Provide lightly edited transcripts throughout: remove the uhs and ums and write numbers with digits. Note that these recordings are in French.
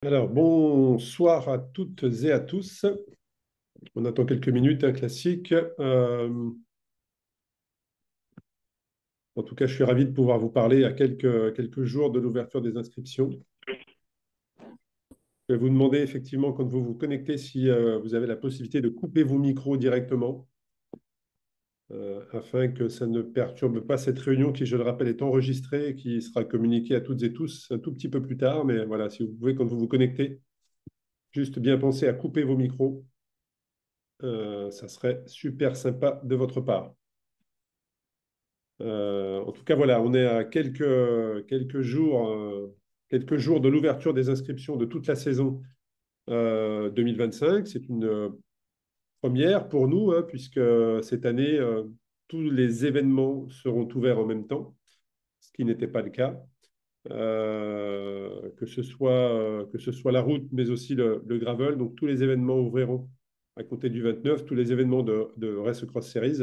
Alors, bonsoir à toutes et à tous. On attend quelques minutes, un classique. En tout cas, je suis ravi de pouvoir vous parler à quelques jours de l'ouverture des inscriptions. Je vais vous demander effectivement, quand vous vous connectez, si vous avez la possibilité de couper vos micros directement, afin que ça ne perturbe pas cette réunion qui, je le rappelle, est enregistrée et qui sera communiquée à toutes et tous un tout petit peu plus tard. Mais voilà, si vous pouvez, quand vous vous connectez, juste bien penser à couper vos micros. Ça serait super sympa de votre part. En tout cas, voilà, on est à quelques jours de l'ouverture des inscriptions de toute la saison 2025. C'est une première pour nous, hein, puisque cette année, tous les événements seront ouverts en même temps, ce qui n'était pas le cas. Que ce soit la route, mais aussi le gravel. Donc, tous les événements ouvriront à compter du 29. Tous les événements de Race Cross Series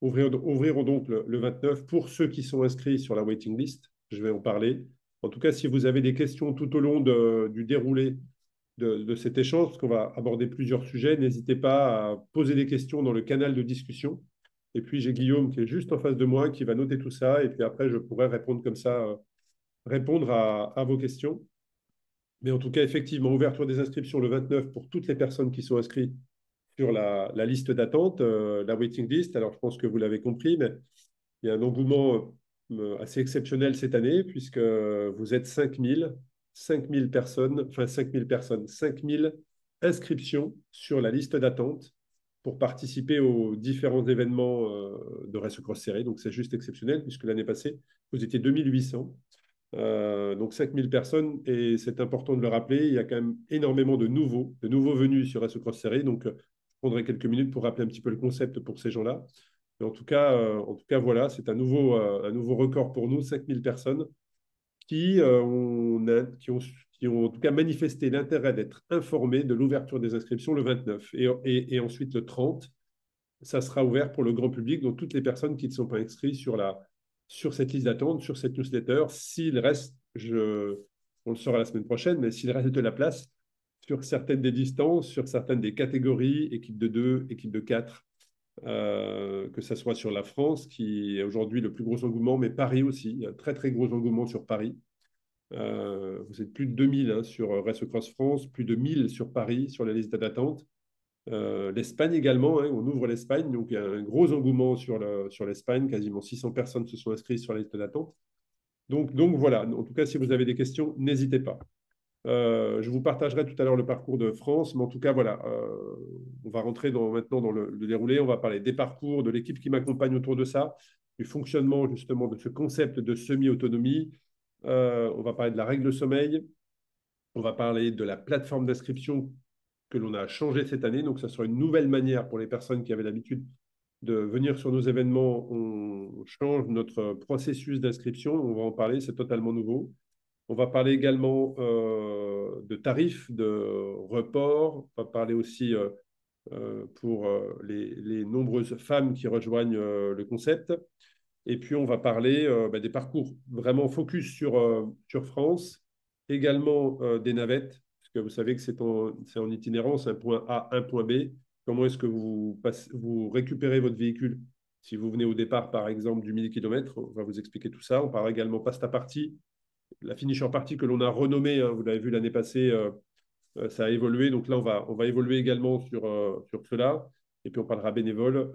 ouvriront donc le 29 pour ceux qui sont inscrits sur la waiting list. Je vais en parler. En tout cas, si vous avez des questions tout au long du déroulé de cet échange, parce qu'on va aborder plusieurs sujets, n'hésitez pas à poser des questions dans le canal de discussion. Et puis, j'ai Guillaume qui est juste en face de moi, qui va noter tout ça. Et puis après, je pourrai répondre comme ça, répondre à vos questions. Mais en tout cas, effectivement, ouverture des inscriptions le 29 pour toutes les personnes qui sont inscrites sur la liste d'attente, la waiting list. Alors, je pense que vous l'avez compris, mais il y a un engouement assez exceptionnel cette année, puisque vous êtes 5000 personnes, enfin 5000 personnes, 5000 inscriptions sur la liste d'attente pour participer aux différents événements de Race Cross Series. Donc, c'est juste exceptionnel, puisque l'année passée, vous étiez 2800. Donc 5000 personnes, et c'est important de le rappeler, il y a quand même énormément de nouveaux venus sur Race Cross Series. Donc, je prendrai quelques minutes pour rappeler un petit peu le concept pour ces gens-là. Mais en tout cas, voilà, c'est un nouveau record pour nous, 5000 personnes qui ont en tout cas manifesté l'intérêt d'être informés de l'ouverture des inscriptions le 29. Et ensuite, le 30, ça sera ouvert pour le grand public, donc toutes les personnes qui ne sont pas inscrites sur cette liste d'attente, sur cette newsletter. S'il reste, on le saura la semaine prochaine, mais s'il reste de la place sur certaines des distances, sur certaines des catégories, équipe de 2, équipe de 4, que ce soit sur la France, qui est aujourd'hui le plus gros engouement, mais Paris aussi, il y a un très très gros engouement sur Paris. Vous êtes plus de 2000 hein, sur Race Cross France, plus de 1000 sur Paris, sur la liste d'attente. L'Espagne également, hein, on ouvre l'Espagne, donc il y a un gros engouement sur l'Espagne, quasiment 600 personnes se sont inscrites sur la liste d'attente. Donc voilà, en tout cas, si vous avez des questions, n'hésitez pas. Je vous partagerai tout à l'heure le parcours de France, mais en tout cas, voilà, on va rentrer maintenant dans le déroulé. On va parler des parcours, de l'équipe qui m'accompagne autour de ça, du fonctionnement justement de ce concept de semi-autonomie. On va parler de la règle sommeil. On va parler de la plateforme d'inscription que l'on a changée cette année. Donc, ça sera une nouvelle manière pour les personnes qui avaient l'habitude de venir sur nos événements. On change notre processus d'inscription. On va en parler, c'est totalement nouveau. On va parler également de tarifs, de report. On va parler aussi pour les nombreuses femmes qui rejoignent le concept. Et puis, on va parler des parcours vraiment focus sur France, également des navettes, parce que vous savez que c'est en itinérance, un point A, un point B. Comment est-ce que vous récupérez votre véhicule si vous venez au départ, par exemple, du 1000 km? On va vous expliquer tout ça. On parlera également pasta partie, la finisher partie que l'on a renommée, hein, vous l'avez vu l'année passée, ça a évolué. Donc là, on va évoluer également sur cela. Et puis, on parlera bénévole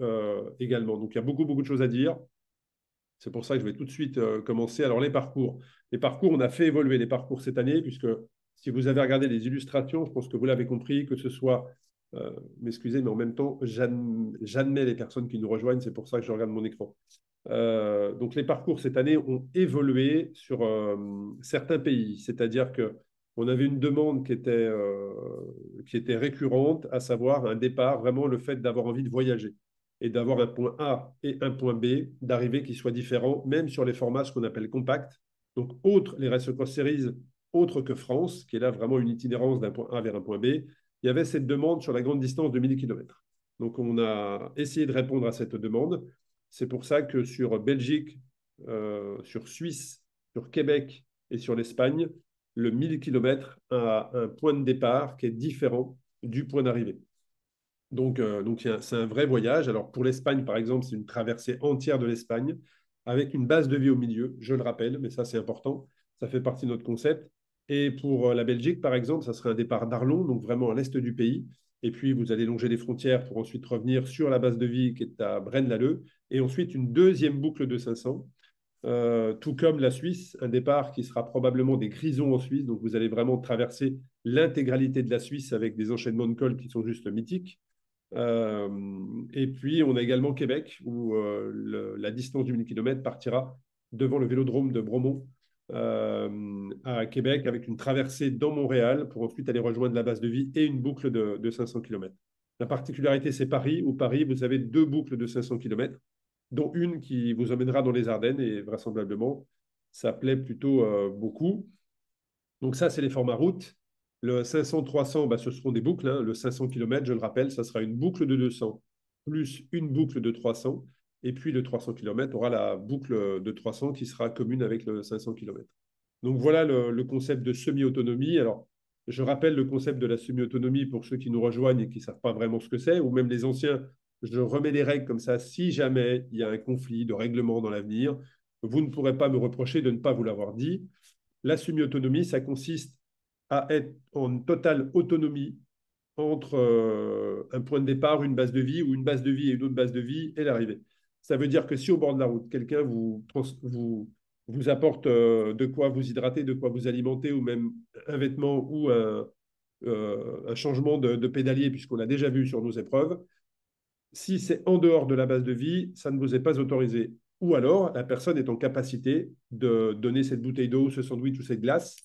également. Donc, il y a beaucoup, beaucoup de choses à dire. C'est pour ça que je vais tout de suite commencer. Alors, les parcours. Les parcours, on a fait évoluer les parcours cette année, puisque si vous avez regardé les illustrations, je pense que vous l'avez compris, que ce soit, m'excusez, mais en même temps, j'admets les personnes qui nous rejoignent, c'est pour ça que je regarde mon écran. Donc, les parcours cette année ont évolué sur certains pays, c'est-à-dire que on avait une demande qui était récurrente, à savoir un départ, vraiment le fait d'avoir envie de voyager et d'avoir un point A et un point B, d'arrivée qui soient différents, même sur les formats ce qu'on appelle compact. Donc, les Race Cross Series, autres que France, qui est là vraiment une itinérance d'un point A vers un point B, il y avait cette demande sur la grande distance de 1000 km. Donc, on a essayé de répondre à cette demande. C'est pour ça que sur Belgique, sur Suisse, sur Québec et sur l'Espagne, le 1000 km à un point de départ qui est différent du point d'arrivée. Donc c'est un vrai voyage. Alors pour l'Espagne, par exemple, c'est une traversée entière de l'Espagne avec une base de vie au milieu, je le rappelle, mais ça c'est important, ça fait partie de notre concept. Et pour la Belgique, par exemple, ça serait un départ d'Arlon, donc vraiment à l'est du pays. Et puis vous allez longer les frontières pour ensuite revenir sur la base de vie qui est à Braine-l'Alleud. Et ensuite une deuxième boucle de 500. Tout comme la Suisse, un départ qui sera probablement des Grisons en Suisse. Donc vous allez vraiment traverser l'intégralité de la Suisse avec des enchaînements de cols qui sont juste mythiques. Et puis, on a également Québec, où la distance du 1000 km partira devant le vélodrome de Bromont à Québec, avec une traversée dans Montréal pour ensuite aller rejoindre la base de vie et une boucle de 500 km. La particularité, c'est Paris, où Paris, vous avez deux boucles de 500 km, dont une qui vous emmènera dans les Ardennes, et vraisemblablement, ça plaît plutôt beaucoup. Donc ça, c'est les formats route. Le 500-300, bah, ce seront des boucles. Hein. Le 500 km, je le rappelle, ça sera une boucle de 200 plus une boucle de 300. Et puis le 300 km aura la boucle de 300 qui sera commune avec le 500 km. Donc voilà le concept de semi-autonomie. Alors, je rappelle le concept de la semi-autonomie pour ceux qui nous rejoignent et qui ne savent pas vraiment ce que c'est, ou même les anciens. Je remets les règles comme ça. Si jamais il y a un conflit de règlement dans l'avenir, vous ne pourrez pas me reprocher de ne pas vous l'avoir dit. La semi-autonomie, ça consiste à être en totale autonomie entre un point de départ, une base de vie, ou une base de vie et une autre base de vie, et l'arrivée. Ça veut dire que si au bord de la route, quelqu'un vous apporte de quoi vous hydrater, de quoi vous alimenter, ou même un vêtement ou un changement de pédalier, puisqu'on l'a déjà vu sur nos épreuves, si c'est en dehors de la base de vie, ça ne vous est pas autorisé. Ou alors, la personne est en capacité de donner cette bouteille d'eau, ce sandwich ou cette glace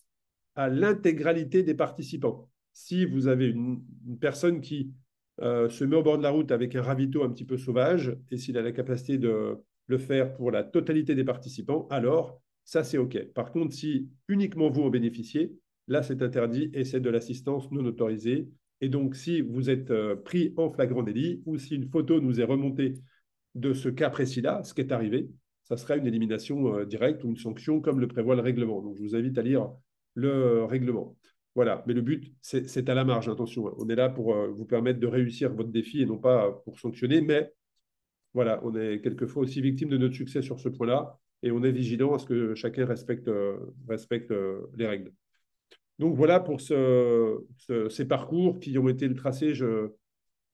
à l'intégralité des participants. Si vous avez une personne qui se met au bord de la route avec un ravito un petit peu sauvage, et s'il a la capacité de le faire pour la totalité des participants, alors ça, c'est OK. Par contre, si uniquement vous en bénéficiez, là, c'est interdit et c'est de l'assistance non autorisée. Et donc, si vous êtes pris en flagrant délit ou si une photo nous est remontée de ce cas précis-là, ce qui est arrivé, ça sera une élimination directe ou une sanction comme le prévoit le règlement. Donc, je vous invite à lire le règlement. Voilà, mais le but, c'est à la marge, attention. On est là pour vous permettre de réussir votre défi et non pas pour sanctionner, mais voilà, on est quelquefois aussi victime de notre succès sur ce point-là et on est vigilant à ce que chacun respecte les règles. Donc voilà pour ces parcours qui ont été tracés, je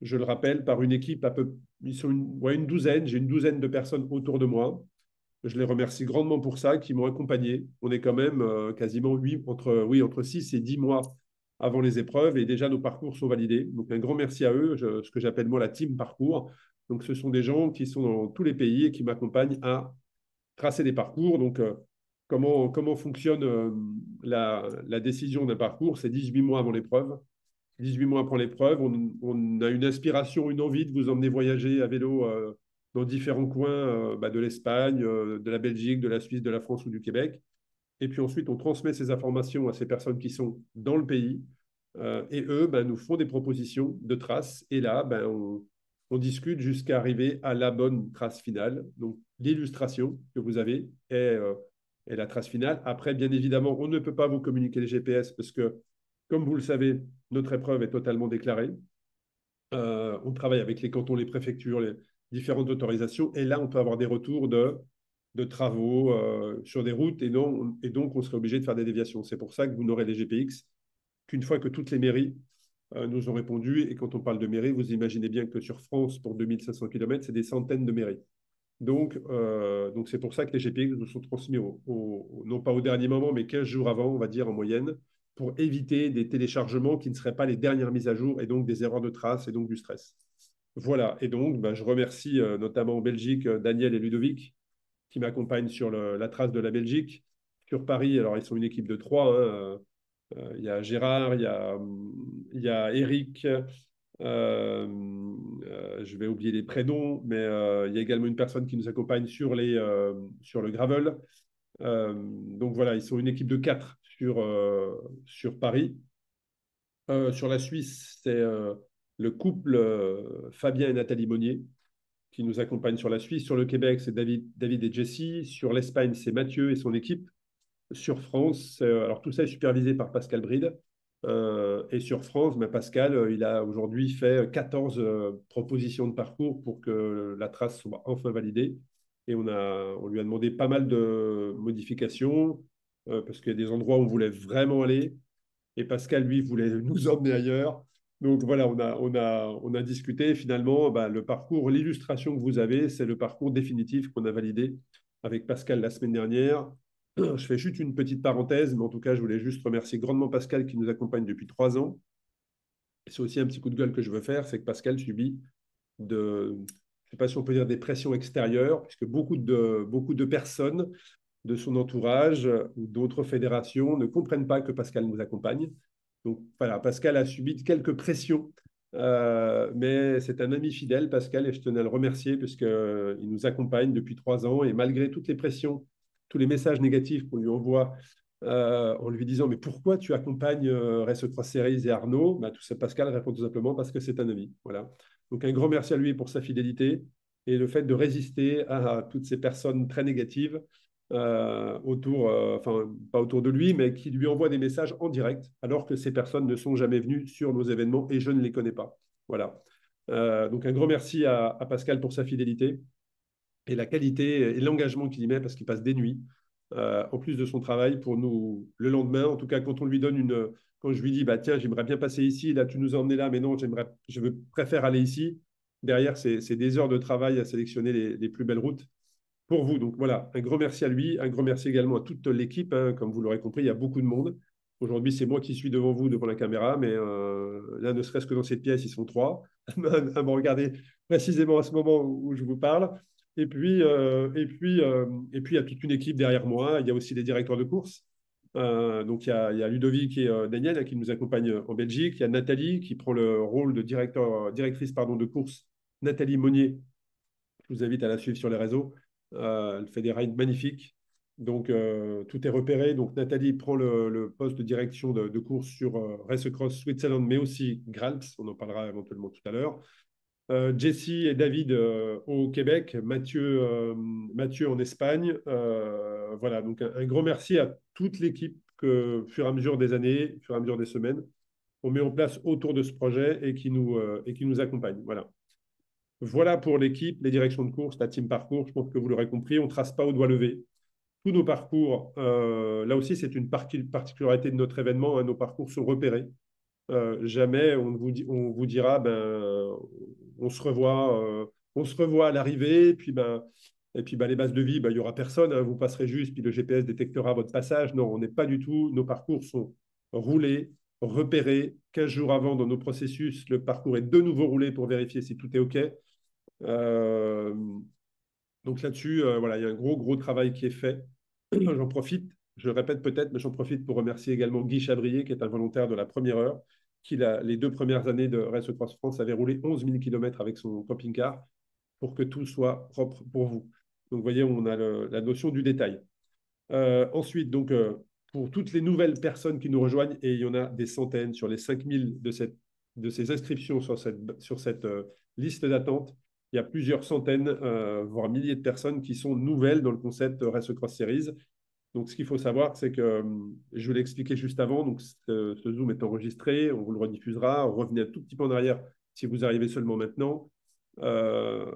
le rappelle, par une équipe ils sont une douzaine, j'ai une douzaine de personnes autour de moi. Je les remercie grandement pour ça, qui m'ont accompagné. On est quand même quasiment entre 6 et 10 mois avant les épreuves et déjà nos parcours sont validés. Donc un grand merci à eux, ce que j'appelle moi la team parcours. Donc ce sont des gens qui sont dans tous les pays et qui m'accompagnent à tracer des parcours. Donc comment fonctionne la décision d'un parcours? C'est 18 mois avant l'épreuve. 18 mois après l'épreuve, on a une inspiration, une envie de vous emmener voyager à vélo dans différents coins de l'Espagne, de la Belgique, de la Suisse, de la France ou du Québec. Et puis ensuite, on transmet ces informations à ces personnes qui sont dans le pays. Et eux nous font des propositions de traces. Et là, on discute jusqu'à arriver à la bonne trace finale. Donc, l'illustration que vous avez est la trace finale. Après, bien évidemment, on ne peut pas vous communiquer les GPS parce que, comme vous le savez, notre épreuve est totalement déclarée. On travaille avec les cantons, les préfectures, les différentes autorisations. Et là, on peut avoir des retours de travaux sur des routes et donc on serait obligé de faire des déviations. C'est pour ça que vous n'aurez les GPX qu'une fois que toutes les mairies nous ont répondu. Et quand on parle de mairies, vous imaginez bien que sur France, pour 2500 km, c'est des centaines de mairies. Donc c'est pour ça que les GPX nous sont transmis non pas au dernier moment, mais 15 jours avant, on va dire en moyenne, pour éviter des téléchargements qui ne seraient pas les dernières mises à jour et donc des erreurs de traces et donc du stress. Voilà, et donc je remercie notamment en Belgique Daniel et Ludovic qui m'accompagnent sur la trace de la Belgique. Sur Paris, alors ils sont une équipe de trois. Hein, il y a Gérard, il y a Eric, je vais oublier les prénoms, mais il y a également une personne qui nous accompagne sur le gravel. Donc voilà, ils sont une équipe de quatre sur Paris. Sur la Suisse, c'est le couple Fabien et Nathalie Monnier qui nous accompagnent sur la Suisse. Sur le Québec, c'est David et Jessie. Sur l'Espagne, c'est Mathieu et son équipe. sur France. Alors tout ça est supervisé par Pascal Bride. Et sur France, ben, Pascal, il a aujourd'hui fait 14 propositions de parcours pour que la trace soit enfin validée. Et on lui a demandé pas mal de modifications parce qu'il y a des endroits où on voulait vraiment aller. Et Pascal, lui, voulait nous emmener ailleurs. Donc voilà, on a discuté. Finalement, bah, le parcours, l'illustration que vous avez, c'est le parcours définitif qu'on a validé avec Pascal la semaine dernière. Je fais juste une petite parenthèse, mais en tout cas, je voulais juste remercier grandement Pascal qui nous accompagne depuis 3 ans. C'est aussi un petit coup de gueule que je veux faire, c'est que Pascal subit de, je ne sais pas si on peut dire des pressions extérieures, puisque beaucoup de personnes de son entourage ou d'autres fédérations ne comprennent pas que Pascal nous accompagne. Donc voilà, Pascal a subi quelques pressions, mais c'est un ami fidèle, Pascal, et je tenais à le remercier puisqu'il nous accompagne depuis 3 ans et malgré toutes les pressions, tous les messages négatifs qu'on lui envoie en lui disant mais pourquoi tu accompagnes Race Cross Series et Arnaud, bah, tout ça, Pascal répond tout simplement parce que c'est un ami. Voilà. Donc un grand merci à lui pour sa fidélité et le fait de résister à toutes ces personnes très négatives autour, enfin pas autour de lui, mais qui lui envoient des messages en direct, alors que ces personnes ne sont jamais venues sur nos événements et je ne les connais pas. Voilà. Donc un grand merci à Pascal pour sa fidélité et la qualité et l'engagement qu'il y met parce qu'il passe des nuits en plus de son travail pour nous le lendemain. En tout cas, quand on lui donne quand je lui dis bah tiens j'aimerais bien passer ici, là tu nous as emmené là, mais non préfère aller ici. Derrière c'est des heures de travail à sélectionner les plus belles routes pour vous. Donc voilà, un grand merci à lui, un grand merci également à toute l'équipe. Hein. Comme vous l'aurez compris, il y a beaucoup de monde. Aujourd'hui, c'est moi qui suis devant vous, devant la caméra, mais là, ne serait-ce que dans cette pièce, ils sont trois à me regarder précisément à ce moment où je vous parle. Et puis, il y a toute une équipe derrière moi. Il y a aussi des directeurs de course. Donc, il y a Ludovic et Daniel qui nous accompagnent en Belgique. Il y a Nathalie qui prend le rôle de directrice de course. Nathalie Monnier, je vous invite à la suivre sur les réseaux. Elle fait des rides magnifiques. Donc, tout est repéré. Donc, Nathalie prend le poste de direction de course sur Race Across Switzerland, mais aussi Gralps. On en parlera éventuellement tout à l'heure. Jessie et David au Québec, Mathieu en Espagne. Voilà, donc un grand merci à toute l'équipe que, au fur et à mesure des années, au fur et à mesure des semaines, on met en place autour de ce projet et qui nous accompagne. Voilà. Voilà pour l'équipe, les directions de course, la team parcours. Je pense que vous l'aurez compris, on ne trace pas au doigt levé. Tous nos parcours, là aussi, c'est une particularité de notre événement. Hein, nos parcours sont repérés. Jamais on vous dira, ben, on se revoit à l'arrivée. Et puis, ben, les bases de vie, ben, il n'y aura personne. Hein, vous passerez juste, puis le GPS détectera votre passage. Non, on n'est pas du tout. Nos parcours sont roulés, repérés. 15 jours avant, dans nos processus, le parcours est de nouveau roulé pour vérifier si tout est OK. Euh, donc là-dessus, voilà, il y a un gros travail qui est fait. J'en profite, je le répète peut-être, mais j'en profite pour remercier également Guy Chabrier, qui est un volontaire de la première heure, qui, les 2 premières années de Race Across France, avait roulé 11 000 km avec son camping-car pour que tout soit propre pour vous. Donc, vous voyez, on a la notion du détail. Ensuite, donc, pour toutes les nouvelles personnes qui nous rejoignent, et il y en a des centaines sur les 5000 de ces inscriptions sur cette liste d'attente, il y a plusieurs centaines, voire milliers de personnes qui sont nouvelles dans le concept Race Cross Series. Donc, ce qu'il faut savoir, c'est que, je vous l'ai expliqué juste avant, donc ce Zoom est enregistré, on vous le rediffusera, revenez un tout petit peu en arrière si vous arrivez seulement maintenant.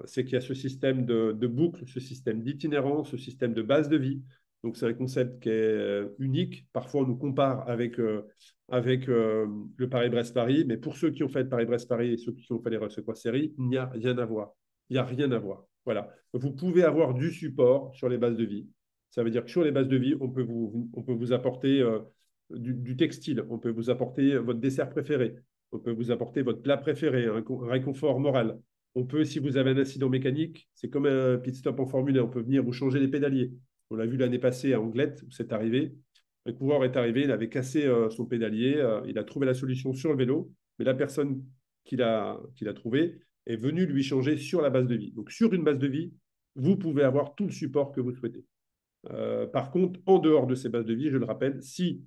C'est qu'il y a ce système de boucle, ce système d'itinérance, ce système de base de vie. Donc, c'est un concept qui est unique. Parfois, on nous compare avec le Paris-Brest-Paris, mais pour ceux qui ont fait le Paris-Brest-Paris et ceux qui ont fait les Race Cross Series, il n'y a rien à voir. Il n'y a rien à voir. Voilà. Vous pouvez avoir du support sur les bases de vie. Ça veut dire que sur les bases de vie, on peut vous apporter du textile, on peut vous apporter votre dessert préféré, on peut vous apporter votre plat préféré, un réconfort moral. On peut, si vous avez un incident mécanique, c'est comme un pit stop en Formule 1, on peut venir vous changer les pédaliers. On l'a vu l'année passée à Anglet, où c'est arrivé. Un coureur est arrivé, il avait cassé son pédalier, il a trouvé la solution sur le vélo, mais la personne qu'il a trouvé est venue lui changer sur la base de vie. Donc sur une base de vie, vous pouvez avoir tout le support que vous souhaitez. Par contre, en dehors de ces bases de vie, je le rappelle, si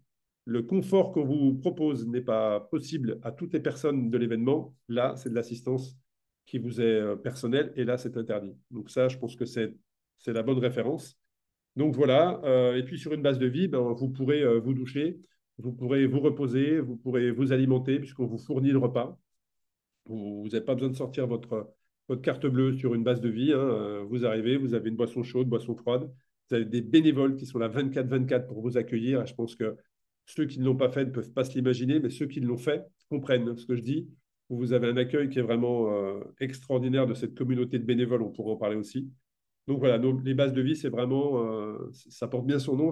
le confort qu'on vous propose n'est pas possible à toutes les personnes de l'événement, là, c'est de l'assistance qui vous est personnelle et là, c'est interdit. Donc ça, je pense que c'est la bonne référence. Donc voilà, et puis sur une base de vie, ben, vous pourrez vous doucher, vous pourrez vous reposer, vous pourrez vous alimenter puisqu'on vous fournit le repas. Vous n'avez pas besoin de sortir votre carte bleue sur une base de vie, hein. Vous arrivez, vous avez une boisson chaude, boisson froide. Vous avez des bénévoles qui sont là 24/24 pour vous accueillir. Et je pense que ceux qui ne l'ont pas fait ne peuvent pas se l'imaginer, mais ceux qui l'ont fait comprennent ce que je dis. Vous avez un accueil qui est vraiment extraordinaire de cette communauté de bénévoles. On pourra en parler aussi. Donc voilà, les bases de vie, c'est vraiment, ça porte bien son nom.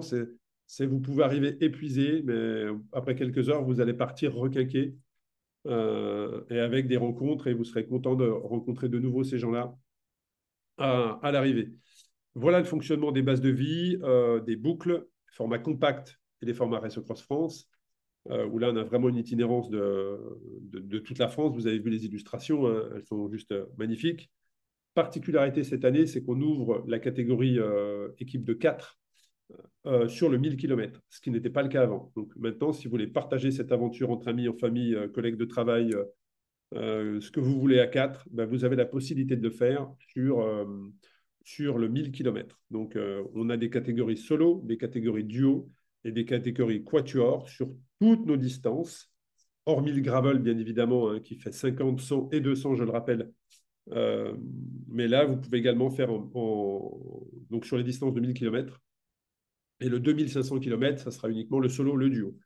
Vous pouvez arriver épuisé, mais après quelques heures, vous allez partir requinqué et avec des rencontres, et vous serez content de rencontrer de nouveau ces gens-là à l'arrivée. Voilà le fonctionnement des bases de vie, des boucles, format compact et les formats Race Cross France, où là, on a vraiment une itinérance de toute la France. Vous avez vu les illustrations, hein, elles sont juste magnifiques. Particularité cette année, c'est qu'on ouvre la catégorie équipe de 4 sur le 1000 km, ce qui n'était pas le cas avant. Donc maintenant, si vous voulez partager cette aventure entre amis, en famille, collègues de travail, ce que vous voulez à 4, ben, vous avez la possibilité de le faire sur le 1000 km. Donc, on a des catégories solo, des catégories duo et des catégories quatuor sur toutes nos distances, hormis le gravel, bien évidemment, hein, qui fait 50, 100 et 200, je le rappelle. Mais là, vous pouvez également faire donc sur les distances de 1000 km. Et le 2500 km, ça sera uniquement le solo, le duo.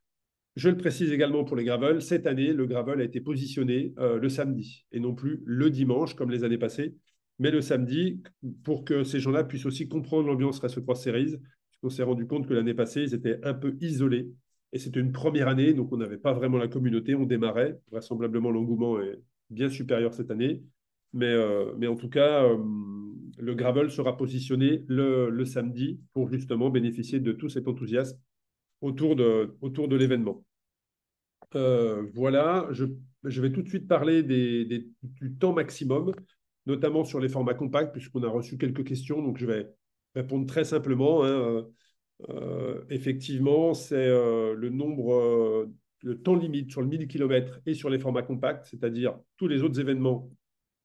Je le précise également pour les gravel, cette année, le gravel a été positionné le samedi et non plus le dimanche comme les années passées, mais le samedi pour que ces gens-là puissent aussi comprendre l'ambiance Race Cross Series. On s'est rendu compte que l'année passée, ils étaient un peu isolés et c'était une première année, donc on n'avait pas vraiment la communauté, on démarrait. Vraisemblablement, l'engouement est bien supérieur cette année, mais en tout cas, le gravel sera positionné le samedi pour justement bénéficier de tout cet enthousiasme autour de l'événement. Voilà, je vais tout de suite parler du temps maximum, notamment sur les formats compacts, puisqu'on a reçu quelques questions, donc je vais répondre très simplement, hein. Effectivement, c'est le temps limite sur le 1000 km et sur les formats compacts, c'est-à-dire tous les autres événements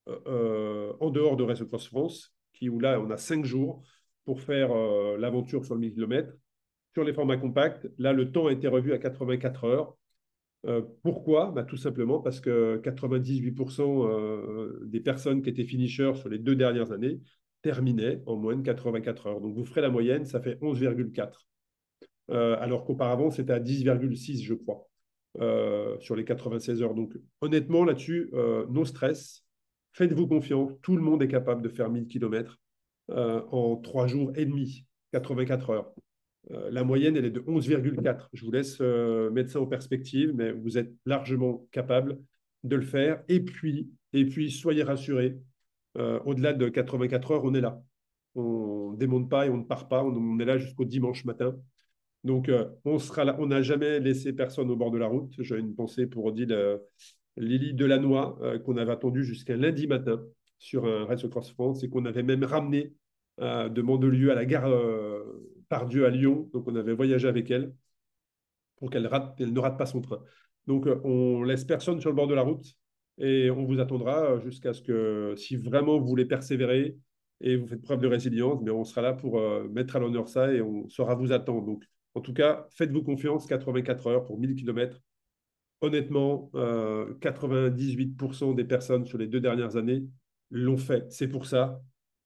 en dehors de Race Cross France, où là, on a 5 jours pour faire l'aventure sur le 1000 km. Sur les formats compacts, là, le temps a été revu à 84 heures. Pourquoi? Bah, tout simplement parce que 98% des personnes qui étaient finishers sur les 2 dernières années terminaient en moins de 84 heures. Donc, vous ferez la moyenne, ça fait 11,4. Alors qu'auparavant, c'était à 10,6, je crois, sur les 96 heures. Donc, honnêtement, là-dessus, no stress. Faites-vous confiance. Tout le monde est capable de faire 1000 km en 3 jours et demi, 84 heures. La moyenne, elle est de 11,4. Je vous laisse mettre ça en perspective, mais vous êtes largement capable de le faire. Et puis soyez rassurés, au-delà de 84 heures, on est là. On ne démonte pas et on ne part pas. On est là jusqu'au dimanche matin. Donc, on sera là. On n'a jamais laissé personne au bord de la route. J'ai une pensée pour Odile Lily Delannoy, qu'on avait attendu jusqu'à lundi matin sur un Race Cross France et qu'on avait même ramené de Mandelieu à la gare Pardieu à Lyon. Donc, on avait voyagé avec elle pour qu'elle ne rate pas son train. Donc, on laisse personne sur le bord de la route et on vous attendra jusqu'à ce que, si vraiment vous voulez persévérer et vous faites preuve de résilience, mais on sera là pour mettre à l'honneur ça et on saura vous attendre. Donc, en tout cas, faites-vous confiance, 84 heures pour 1000 km. Honnêtement, 98% des personnes sur les 2 dernières années l'ont fait. C'est pour ça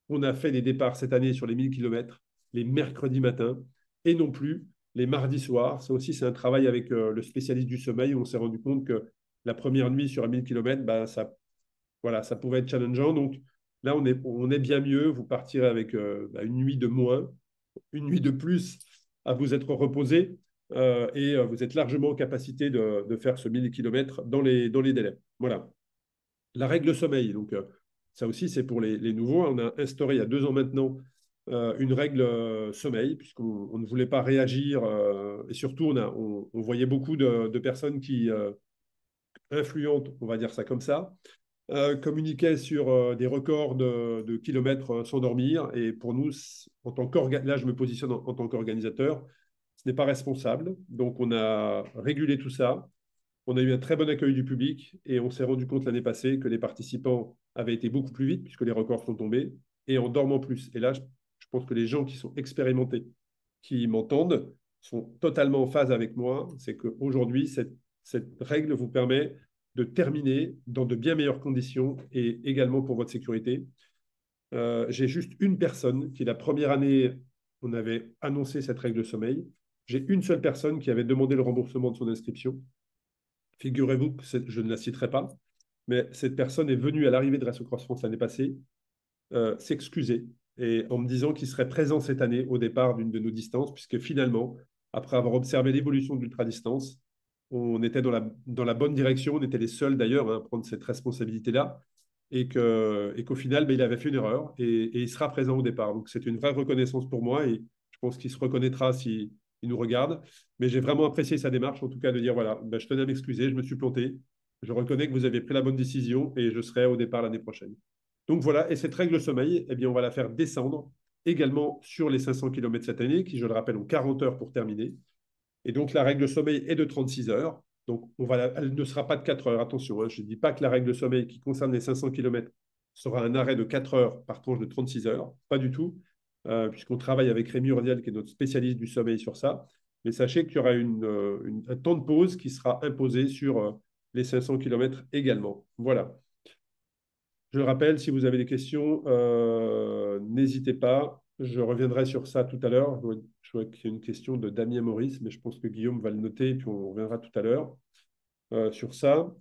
qu'on a fait des départs cette année sur les 1000 km les mercredis matins et non plus les mardis soirs. Ça aussi, c'est un travail avec le spécialiste du sommeil où on s'est rendu compte que la première nuit sur un 1000 km, bah, voilà, ça pouvait être challengeant. Donc là, on est bien mieux. Vous partirez avec une nuit de moins, une nuit de plus à vous être reposé et vous êtes largement en capacité de faire ce 1000 km dans les délais. Voilà. La règle sommeil, donc ça aussi, c'est pour les nouveaux. On a instauré il y a 2 ans maintenant une règle sommeil, puisqu'on ne voulait pas réagir. Et surtout, on voyait beaucoup de personnes qui, influentes, on va dire ça comme ça, communiquaient sur des records de kilomètres sans dormir. Et pour nous, là, je me positionne en tant qu'organisateur, ce n'est pas responsable. Donc, on a régulé tout ça. On a eu un très bon accueil du public et on s'est rendu compte l'année passée que les participants avaient été beaucoup plus vite puisque les records sont tombés et en dormant plus. Et là, je pense que les gens qui sont expérimentés qui m'entendent sont totalement en phase avec moi. C'est qu'aujourd'hui, cette règle vous permet de terminer dans de bien meilleures conditions et également pour votre sécurité. J'ai juste une personne qui, la première année, on avait annoncé cette règle de sommeil. J'ai une seule personne qui avait demandé le remboursement de son inscription. Figurez-vous que je ne la citerai pas, mais cette personne est venue à l'arrivée de Race Cross France l'année passée s'excuser et en me disant qu'il serait présent cette année au départ d'une de nos distances, puisque finalement, après avoir observé l'évolution de l'ultra-distance, on était dans la bonne direction, on était les seuls d'ailleurs à prendre cette responsabilité-là, et qu'au final, ben, il avait fait une erreur et il sera présent au départ. Donc c'est une vraie reconnaissance pour moi et je pense qu'il se reconnaîtra si il nous regarde. Mais j'ai vraiment apprécié sa démarche, en tout cas de dire, voilà, ben, je tenais à m'excuser, je me suis planté, je reconnais que vous avez pris la bonne décision et je serai au départ l'année prochaine. Donc voilà, et cette règle sommeil, eh bien, on va la faire descendre également sur les 500 km cette année, qui, je le rappelle, ont 40 heures pour terminer. Et donc la règle sommeil est de 36 heures. Donc elle ne sera pas de 4 heures, attention, hein, je ne dis pas que la règle sommeil qui concerne les 500 km sera un arrêt de 4 heures par tranche de 36 heures, pas du tout, puisqu'on travaille avec Rémi Urdial, qui est notre spécialiste du sommeil sur ça. Mais sachez qu'il y aura un temps de pause qui sera imposé sur les 500 km également. Voilà. Je le rappelle, si vous avez des questions, n'hésitez pas. Je reviendrai sur ça tout à l'heure. Je vois qu'il y a une question de Damien Maurice, mais je pense que Guillaume va le noter et puis on reviendra tout à l'heure sur ça.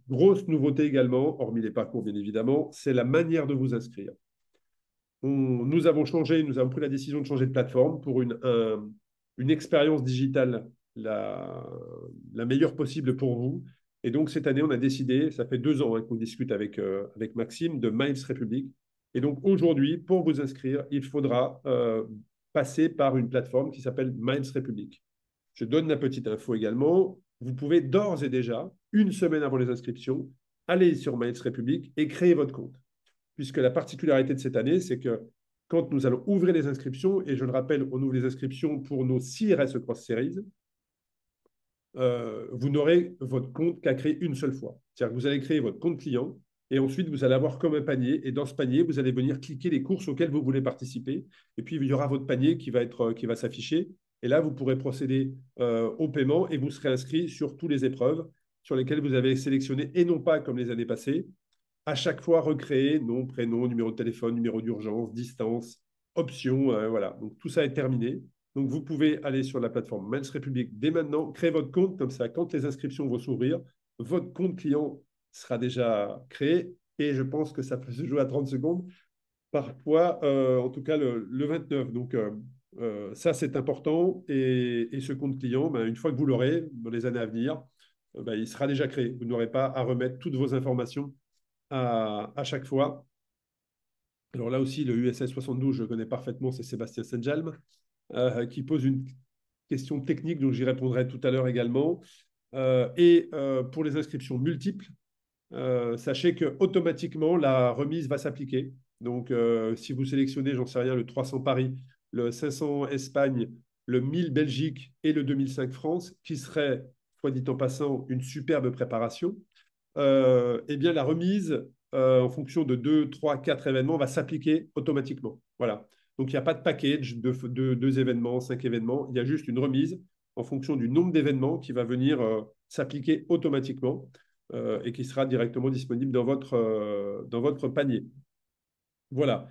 Grosse nouveauté également, hormis les parcours bien évidemment, c'est la manière de vous inscrire. Nous avons pris la décision de changer de plateforme pour une expérience digitale la meilleure possible pour vous. Et donc, cette année, on a décidé, ça fait 2 ans qu'on discute avec Maxime, de Miles Republic. Et donc, aujourd'hui, pour vous inscrire, il faudra passer par une plateforme qui s'appelle Miles Republic. Je donne la petite info également. Vous pouvez d'ores et déjà, une semaine avant les inscriptions, aller sur Miles Republic et créer votre compte, puisque la particularité de cette année, c'est que quand nous allons ouvrir les inscriptions, et je le rappelle, on ouvre les inscriptions pour nos 6 RS Cross Series, vous n'aurez votre compte qu'à créer une seule fois. C'est-à-dire que vous allez créer votre compte client et ensuite vous allez avoir comme un panier. Et dans ce panier, vous allez venir cliquer les courses auxquelles vous voulez participer. Et puis, il y aura votre panier qui va s'afficher. Et là, vous pourrez procéder au paiement et vous serez inscrit sur toutes les épreuves sur lesquelles vous avez sélectionné et non pas comme les années passées. À chaque fois, recréer nom, prénom, numéro de téléphone, numéro d'urgence, distance, option. Voilà. Donc, tout ça est terminé. Donc, vous pouvez aller sur la plateforme Miles Republic dès maintenant, créer votre compte comme ça. Quand les inscriptions vont s'ouvrir, votre compte client sera déjà créé et je pense que ça peut se jouer à 30 secondes, parfois, en tout cas le 29. Donc, ça, c'est important. Et ce compte client, ben, une fois que vous l'aurez dans les années à venir, ben, il sera déjà créé. Vous n'aurez pas à remettre toutes vos informations à chaque fois. Alors là aussi, le USS 72, je connais parfaitement, c'est Sébastien Senjalm, qui pose une question technique, donc j'y répondrai tout à l'heure également. Pour les inscriptions multiples, sachez que automatiquement la remise va s'appliquer. Donc, si vous sélectionnez, j'en sais rien, le 300 Paris, le 500 Espagne, le 1000 Belgique et le 2005 France, qui serait, soit dit en passant, une superbe préparation, eh bien, la remise, en fonction de 2, 3, 4 événements, va s'appliquer automatiquement. Voilà. Donc, il n'y a pas de package de 2 événements, 5 événements. Il y a juste une remise en fonction du nombre d'événements qui va venir s'appliquer automatiquement et qui sera directement disponible dans votre panier. Voilà.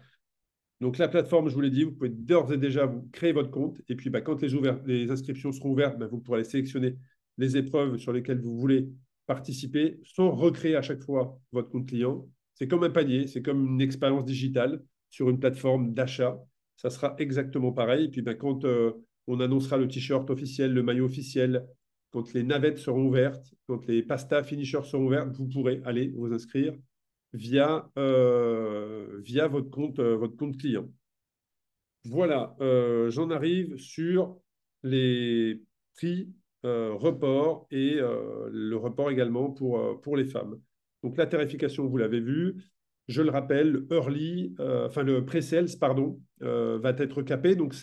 Donc, la plateforme, je vous l'ai dit, vous pouvez d'ores et déjà vous créer votre compte. Et puis, bah, quand les inscriptions seront ouvertes, bah, vous pourrez aller sélectionner les épreuves sur lesquelles vous voulez participer sans recréer à chaque fois votre compte client. C'est comme un panier, c'est comme une expérience digitale sur une plateforme d'achat. Ça sera exactement pareil. Et puis, bah, quand on annoncera le t-shirt officiel, le maillot officiel, quand les navettes seront ouvertes, quand les pastas finishers seront ouvertes, vous pourrez aller vous inscrire via votre compte client. Voilà, j'en arrive sur les prix report et le report également pour les femmes. Donc la tarification, vous l'avez vu. Je le rappelle, le pre-sales, pardon, va être capé. Donc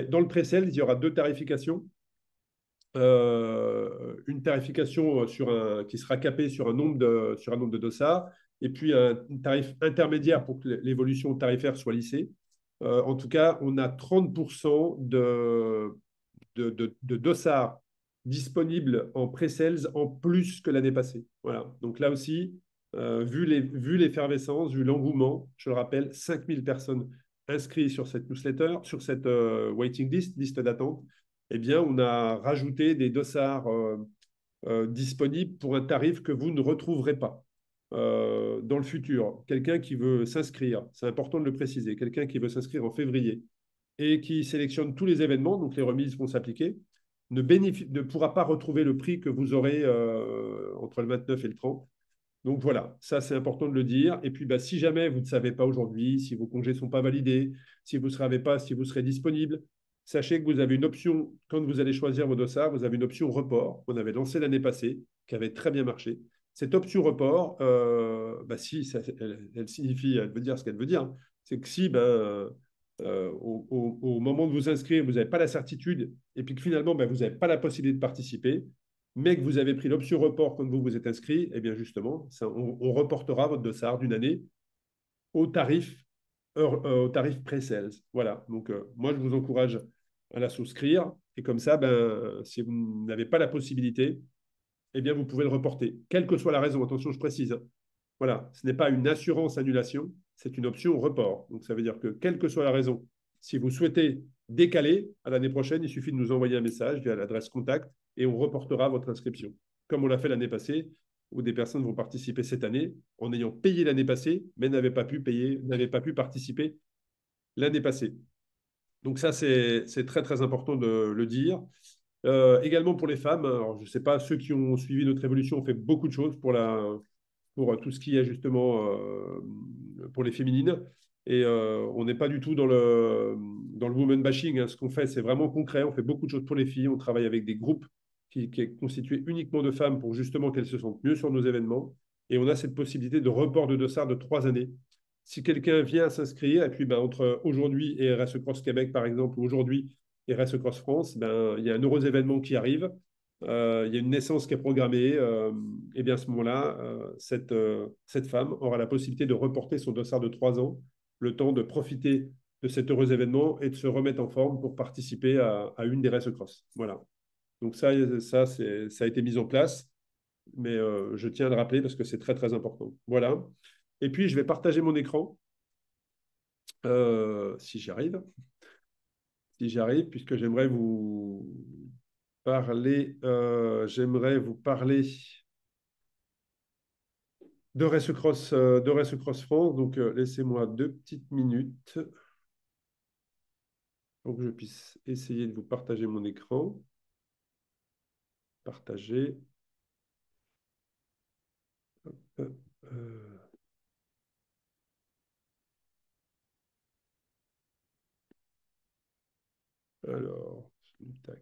dans le pre-sales, il y aura 2 tarifications. Une tarification qui sera capée sur un nombre de dossards, et puis un tarif intermédiaire pour que l'évolution tarifaire soit lissée. En tout cas, on a 30% de dossards disponibles en pré-sales en plus que l'année passée. Voilà. Donc là aussi, vu l'effervescence, vu l'engouement, je le rappelle, 5000 personnes inscrites sur cette newsletter, sur cette waiting list, liste d'attente, eh bien, on a rajouté des dossards disponibles pour un tarif que vous ne retrouverez pas dans le futur. Quelqu'un qui veut s'inscrire, c'est important de le préciser, quelqu'un qui veut s'inscrire en février et qui sélectionne tous les événements, donc les remises vont s'appliquer, ne pourra pas retrouver le prix que vous aurez entre le 29 et le 30. Donc voilà, ça c'est important de le dire. Et puis bah, si jamais vous ne savez pas aujourd'hui, si vos congés ne sont pas validés, si vous ne savez pas si vous serez disponible, sachez que vous avez une option, quand vous allez choisir vos dossards, vous avez une option report qu'on avait lancée l'année passée, qui avait très bien marché. Cette option report, bah, si, ça, elle signifie, elle veut dire ce qu'elle veut dire, hein. C'est que si au moment de vous inscrire, vous n'avez pas la certitude, et puis que finalement, bah, vous n'avez pas la possibilité de participer, mais que vous avez pris l'option report quand vous vous êtes inscrit, eh bien justement, on reportera votre dossard d'une année au tarif, au tarif pré-sales. Voilà, donc moi je vous encourage à la souscrire, et comme ça, ben, si vous n'avez pas la possibilité, eh bien vous pouvez le reporter, quelle que soit la raison, attention, je précise, hein. Voilà, ce n'est pas une assurance annulation, c'est une option report. Donc ça veut dire que quelle que soit la raison, si vous souhaitez décaler à l'année prochaine, il suffit de nous envoyer un message via l'adresse contact et on reportera votre inscription. Comme on l'a fait l'année passée, où des personnes vont participer cette année en ayant payé l'année passée, mais n'avaient pas pu payer, n'avaient pas pu participer l'année passée. Donc ça, c'est très, très important de le dire. Également pour les femmes, alors je ne sais pas, ceux qui ont suivi notre évolution ont fait beaucoup de choses pour tout ce qui est justement pour les féminines. Et on n'est pas du tout dans le woman bashing, hein. Ce qu'on fait, c'est vraiment concret. On fait beaucoup de choses pour les filles. On travaille avec des groupes qui est constitué uniquement de femmes pour justement qu'elles se sentent mieux sur nos événements. Et on a cette possibilité de report de dossard de 3 années. Si quelqu'un vient s'inscrire, et puis ben, entre aujourd'hui et RSE Cross Québec, par exemple, ou aujourd'hui et RSE Cross France, ben, il y a un heureux événement qui arrive. Il y a une naissance qui est programmée, et bien à ce moment-là, cette femme aura la possibilité de reporter son dossard de 3 ans, le temps de profiter de cet heureux événement et de se remettre en forme pour participer à une des Race Cross. Voilà. Donc ça a été mis en place, mais je tiens à le rappeler parce que c'est très, très important. Voilà. Et puis, je vais partager mon écran, si j'y arrive. Si j'y arrive, puisque j'aimerais vous parler de Race Cross France. Donc, laissez-moi 2 petites minutes pour que je puisse essayer de vous partager mon écran. Partager. Euh, euh, alors, tac,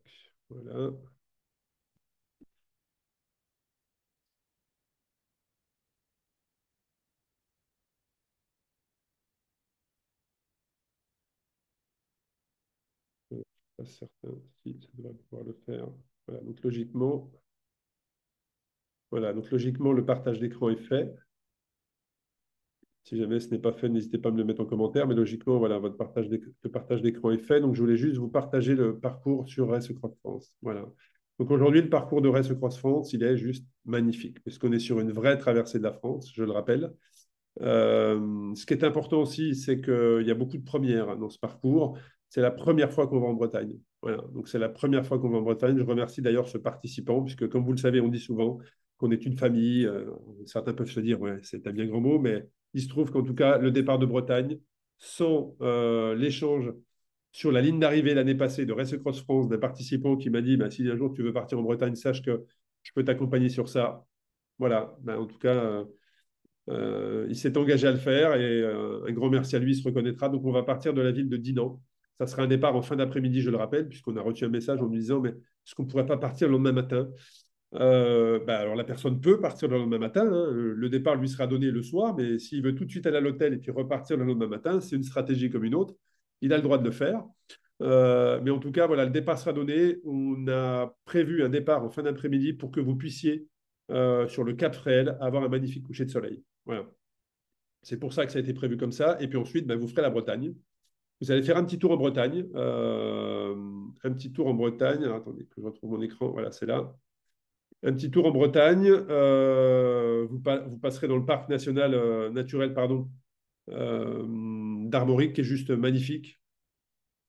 voilà. Je ne suis pas certain si ça devrait pouvoir le faire. Voilà, donc logiquement, le partage d'écran est fait. Si jamais ce n'est pas fait, n'hésitez pas à me le mettre en commentaire. Mais logiquement, voilà, le partage d'écran est fait. Donc, je voulais juste vous partager le parcours sur Race Cross France. Voilà. Donc, aujourd'hui, le parcours de Race Cross France, il est juste magnifique, puisqu'on est sur une vraie traversée de la France, je le rappelle. Ce qui est important aussi, c'est qu'il y a beaucoup de premières, hein, dans ce parcours. C'est la première fois qu'on va en Bretagne. Voilà. Donc, c'est la première fois qu'on va en Bretagne. Je remercie d'ailleurs ce participant, puisque, comme vous le savez, on dit souvent qu'on est une famille. Certains peuvent se dire, ouais, c'est un bien grand mot, mais il se trouve qu'en tout cas, le départ de Bretagne, sans l'échange sur la ligne d'arrivée l'année passée de Race Cross France d'un participant qui m'a dit, bah, si un jour tu veux partir en Bretagne, sache que je peux t'accompagner sur ça. Voilà. Ben, en tout cas, il s'est engagé à le faire et un grand merci à lui, il se reconnaîtra. Donc, on va partir de la ville de Dinan. Ça sera un départ en fin d'après-midi, je le rappelle, puisqu'on a reçu un message en nous disant, mais est-ce qu'on ne pourrait pas partir le lendemain matin? Alors, la personne peut partir le lendemain matin, hein. Le départ lui sera donné le soir, mais s'il veut tout de suite aller à l'hôtel et puis repartir le lendemain matin, c'est une stratégie comme une autre. Il a le droit de le faire. Mais en tout cas, voilà, le départ sera donné. On a prévu un départ en fin d'après-midi pour que vous puissiez, sur le Cap Fréhel, avoir un magnifique coucher de soleil. Voilà. C'est pour ça que ça a été prévu comme ça. Et puis ensuite, ben, vous ferez la Bretagne. Vous allez faire un petit tour en Bretagne. Un petit tour en Bretagne. Alors, attendez que je retrouve mon écran. Voilà, c'est là. Un petit tour en Bretagne. Vous passerez dans le parc national naturel, pardon, d'Armorique, qui est juste magnifique.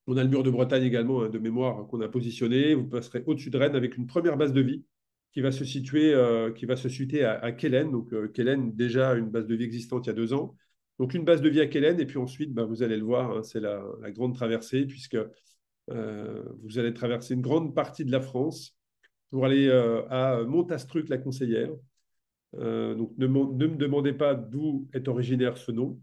On a le mur de Bretagne également, hein, de mémoire, qu'on a positionné. Vous passerez au-dessus de Rennes avec une première base de vie qui va se situer à Quellen. Donc, Quellen, déjà une base de vie existante il y a 2 ans. Donc, une base de vie à Quellen. Et puis ensuite, bah, vous allez le voir, hein, c'est la grande traversée, puisque vous allez traverser une grande partie de la France pour aller à Montastruc, la Conseillère. Donc, ne me demandez pas d'où est originaire ce nom.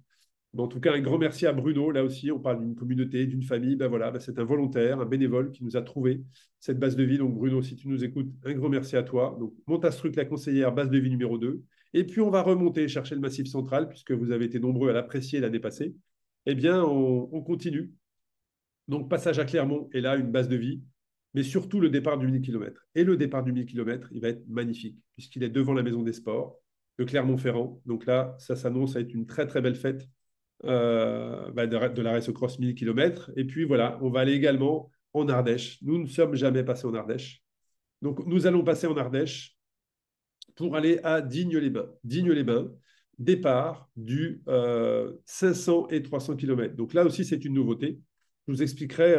Mais en tout cas, un grand merci à Bruno. Là aussi, on parle d'une communauté, d'une famille. Ben voilà, ben c'est un volontaire, un bénévole qui nous a trouvé cette base de vie. Donc, Bruno, si tu nous écoutes, un grand merci à toi. Donc, Montastruc, la Conseillère, base de vie numéro 2. Et puis, on va remonter, chercher le Massif central, puisque vous avez été nombreux à l'apprécier l'année passée. Eh bien, on continue. Donc, passage à Clermont, et là, une base de vie, mais surtout le départ du 1000 km. Et le départ du 1000 km, il va être magnifique, puisqu'il est devant la Maison des Sports de Clermont-Ferrand. Donc là, ça s'annonce à être une très, très belle fête de la Race Cross 1000 km. Et puis voilà, on va aller également en Ardèche. Nous ne sommes jamais passés en Ardèche. Donc, nous allons passer en Ardèche pour aller à Digne-les-Bains. Digne-les-Bains, départ du 500 et 300 km. Donc là aussi, c'est une nouveauté. Je vous expliquerai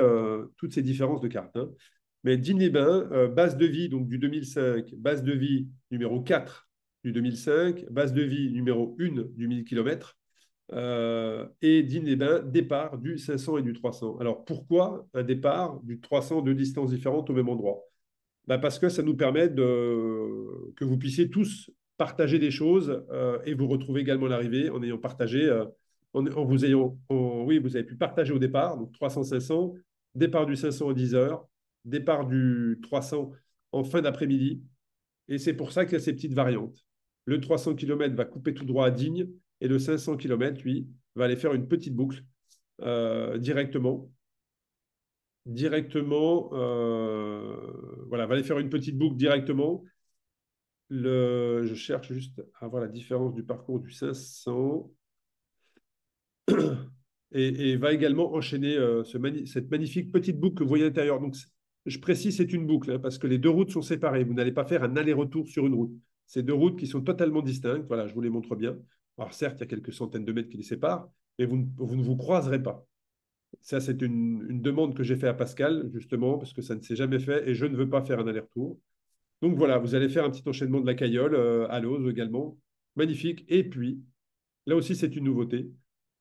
toutes ces différences de carte. Hein. Mais Digne-les-Bains, base de vie donc, du 2005, base de vie numéro 4 du 2005, base de vie numéro 1 du 1000 km. Et Digne-les-Bains, départ du 500 et du 300. Alors pourquoi un départ du 300 de distances différentes au même endroit? Bah parce que ça nous permet que vous puissiez tous partager des choses et vous retrouver également à l'arrivée en ayant partagé, en vous ayant, oui, vous avez pu partager au départ, donc 300-500, départ du 500 à 10 heures, départ du 300 en fin d'après-midi. Et c'est pour ça qu'il y a ces petites variantes. Le 300 km va couper tout droit à Digne et le 500 km, lui, va aller faire une petite boucle directement voilà, va aller faire une petite boucle directement. Je cherche juste à voir la différence du parcours du 500 et va également enchaîner cette magnifique petite boucle que vous voyez à l'intérieur. Donc, je précise, c'est une boucle hein, parce que les deux routes sont séparées. Vous n'allez pas faire un aller-retour sur une route. C'est deux routes qui sont totalement distinctes. Voilà, je vous les montre bien. Alors, certes, il y a quelques centaines de mètres qui les séparent, mais vous ne vous croiserez pas. Ça, c'est une demande que j'ai fait à Pascal, justement, parce que ça ne s'est jamais fait et je ne veux pas faire un aller-retour. Donc voilà, vous allez faire un petit enchaînement de la Cayolle à Lose également. Magnifique. Et puis, là aussi, c'est une nouveauté.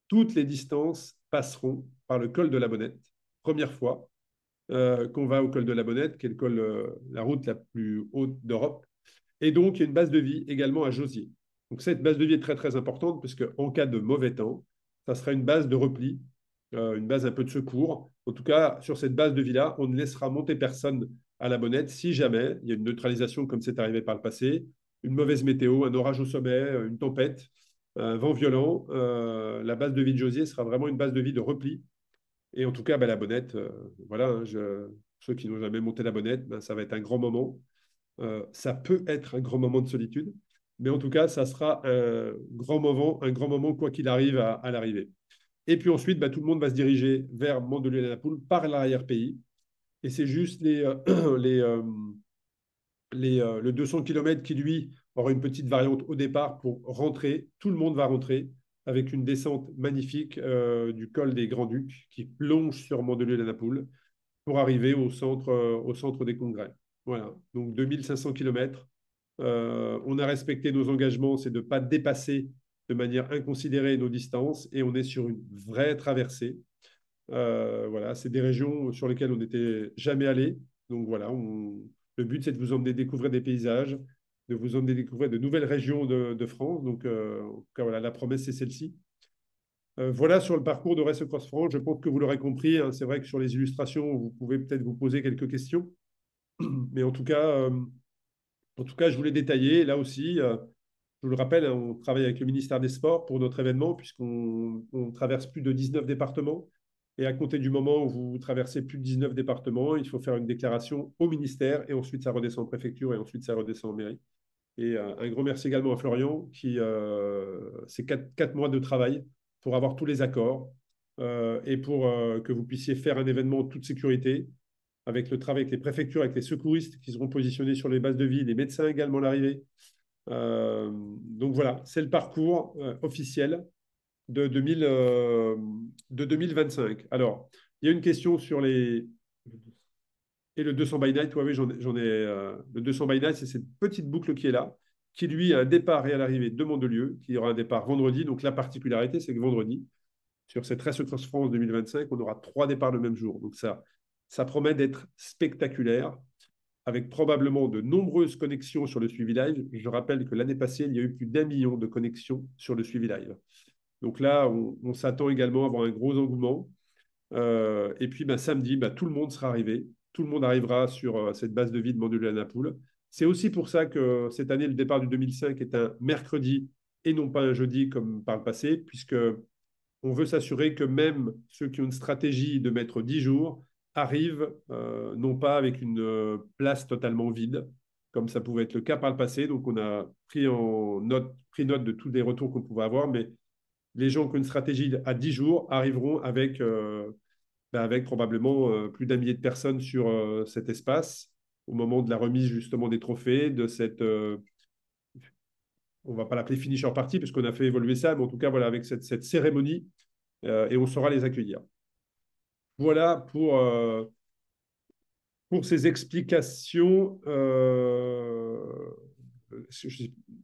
Toutes les distances passeront par le col de la Bonnette. Première fois qu'on va au col de la Bonnette, qui est la route la plus haute d'Europe. Et donc, il y a une base de vie également à Josier. Donc, cette base de vie est très, très importante parce qu'en cas de mauvais temps, ça sera une base de repli, une base un peu de secours. En tout cas, sur cette base de vie-là, on ne laissera monter personne à la Bonnette si jamais il y a une neutralisation comme c'est arrivé par le passé, une mauvaise météo, un orage au sommet, une tempête, un vent violent. La base de vie de Josier sera vraiment une base de vie de repli. Et en tout cas, la Bonnette, voilà, hein, ceux qui n'ont jamais monté la Bonnette, ça va être un grand moment. Ça peut être un grand moment de solitude, mais en tout cas, ça sera un grand moment quoi qu'il arrive à l'arrivée. Et puis ensuite, tout le monde va se diriger vers Mandelieu-la-Napoule par l'arrière-pays. Et c'est juste le 200 km qui, lui, aura une petite variante au départ pour rentrer. Tout le monde va rentrer avec une descente magnifique du col des Grands-Ducs qui plonge sur Mandelieu-la-Napoule pour arriver au centre des congrès. Voilà, donc 2500 km. On a respecté nos engagements, c'est de ne pas dépasser de manière inconsidérée nos distances et on est sur une vraie traversée. Voilà, c'est des régions sur lesquelles on n'était jamais allé. Donc voilà, le but c'est de vous emmener découvrir des paysages, de vous emmener découvrir de nouvelles régions de France. Donc en tout cas, voilà, la promesse c'est celle-ci. Voilà sur le parcours de Race Cross France. Je pense que vous l'aurez compris. Hein, c'est vrai que sur les illustrations, vous pouvez peut-être vous poser quelques questions. Mais en tout cas, je voulais détailler. Là aussi, je vous le rappelle, hein, on travaille avec le ministère des Sports pour notre événement, puisqu'on traverse plus de 19 départements. Et à compter du moment où vous traversez plus de 19 départements, il faut faire une déclaration au ministère et ensuite ça redescend en préfecture et ensuite ça redescend en mairie. Et un grand merci également à Florian qui, c'est 4 mois de travail pour avoir tous les accords. et pour que vous puissiez faire un événement en toute sécurité, avec le travail avec les préfectures, avec les secouristes qui seront positionnés sur les bases de vie, les médecins également à l'arrivée. Donc voilà, c'est le parcours officiel de 2025. Alors, il y a une question sur les... Et le 200 by night, oui, le 200 by night, c'est cette petite boucle qui est là, qui lui a un départ et à l'arrivée de Mandelieu, qui aura un départ vendredi. Donc la particularité, c'est que vendredi, sur cette Race Cross France 2025, on aura 3 départs le même jour. Donc ça promet d'être spectaculaire, avec probablement de nombreuses connexions sur le suivi live. Je rappelle que l'année passée, il y a eu plus d'1 million de connexions sur le suivi live. Donc là, on s'attend également à avoir un gros engouement. Et puis samedi, tout le monde sera arrivé. Tout le monde arrivera sur cette base de vie de Mandelieu à Napoule. C'est aussi pour ça que cette année, le départ du 2005 est un mercredi et non pas un jeudi comme par le passé, puisque on veut s'assurer que même ceux qui ont une stratégie de mettre 10 jours arrivent non pas avec une place totalement vide, comme ça pouvait être le cas par le passé. Donc, on a pris note de tous les retours qu'on pouvait avoir, mais les gens qui ont une stratégie à 10 jours arriveront avec probablement plus d'1 millier de personnes sur cet espace au moment de la remise justement des trophées, de cette, on ne va pas l'appeler finisher party, puisqu'on a fait évoluer ça, mais en tout cas, voilà, avec cette cérémonie, et on saura les accueillir. Voilà pour ces explications.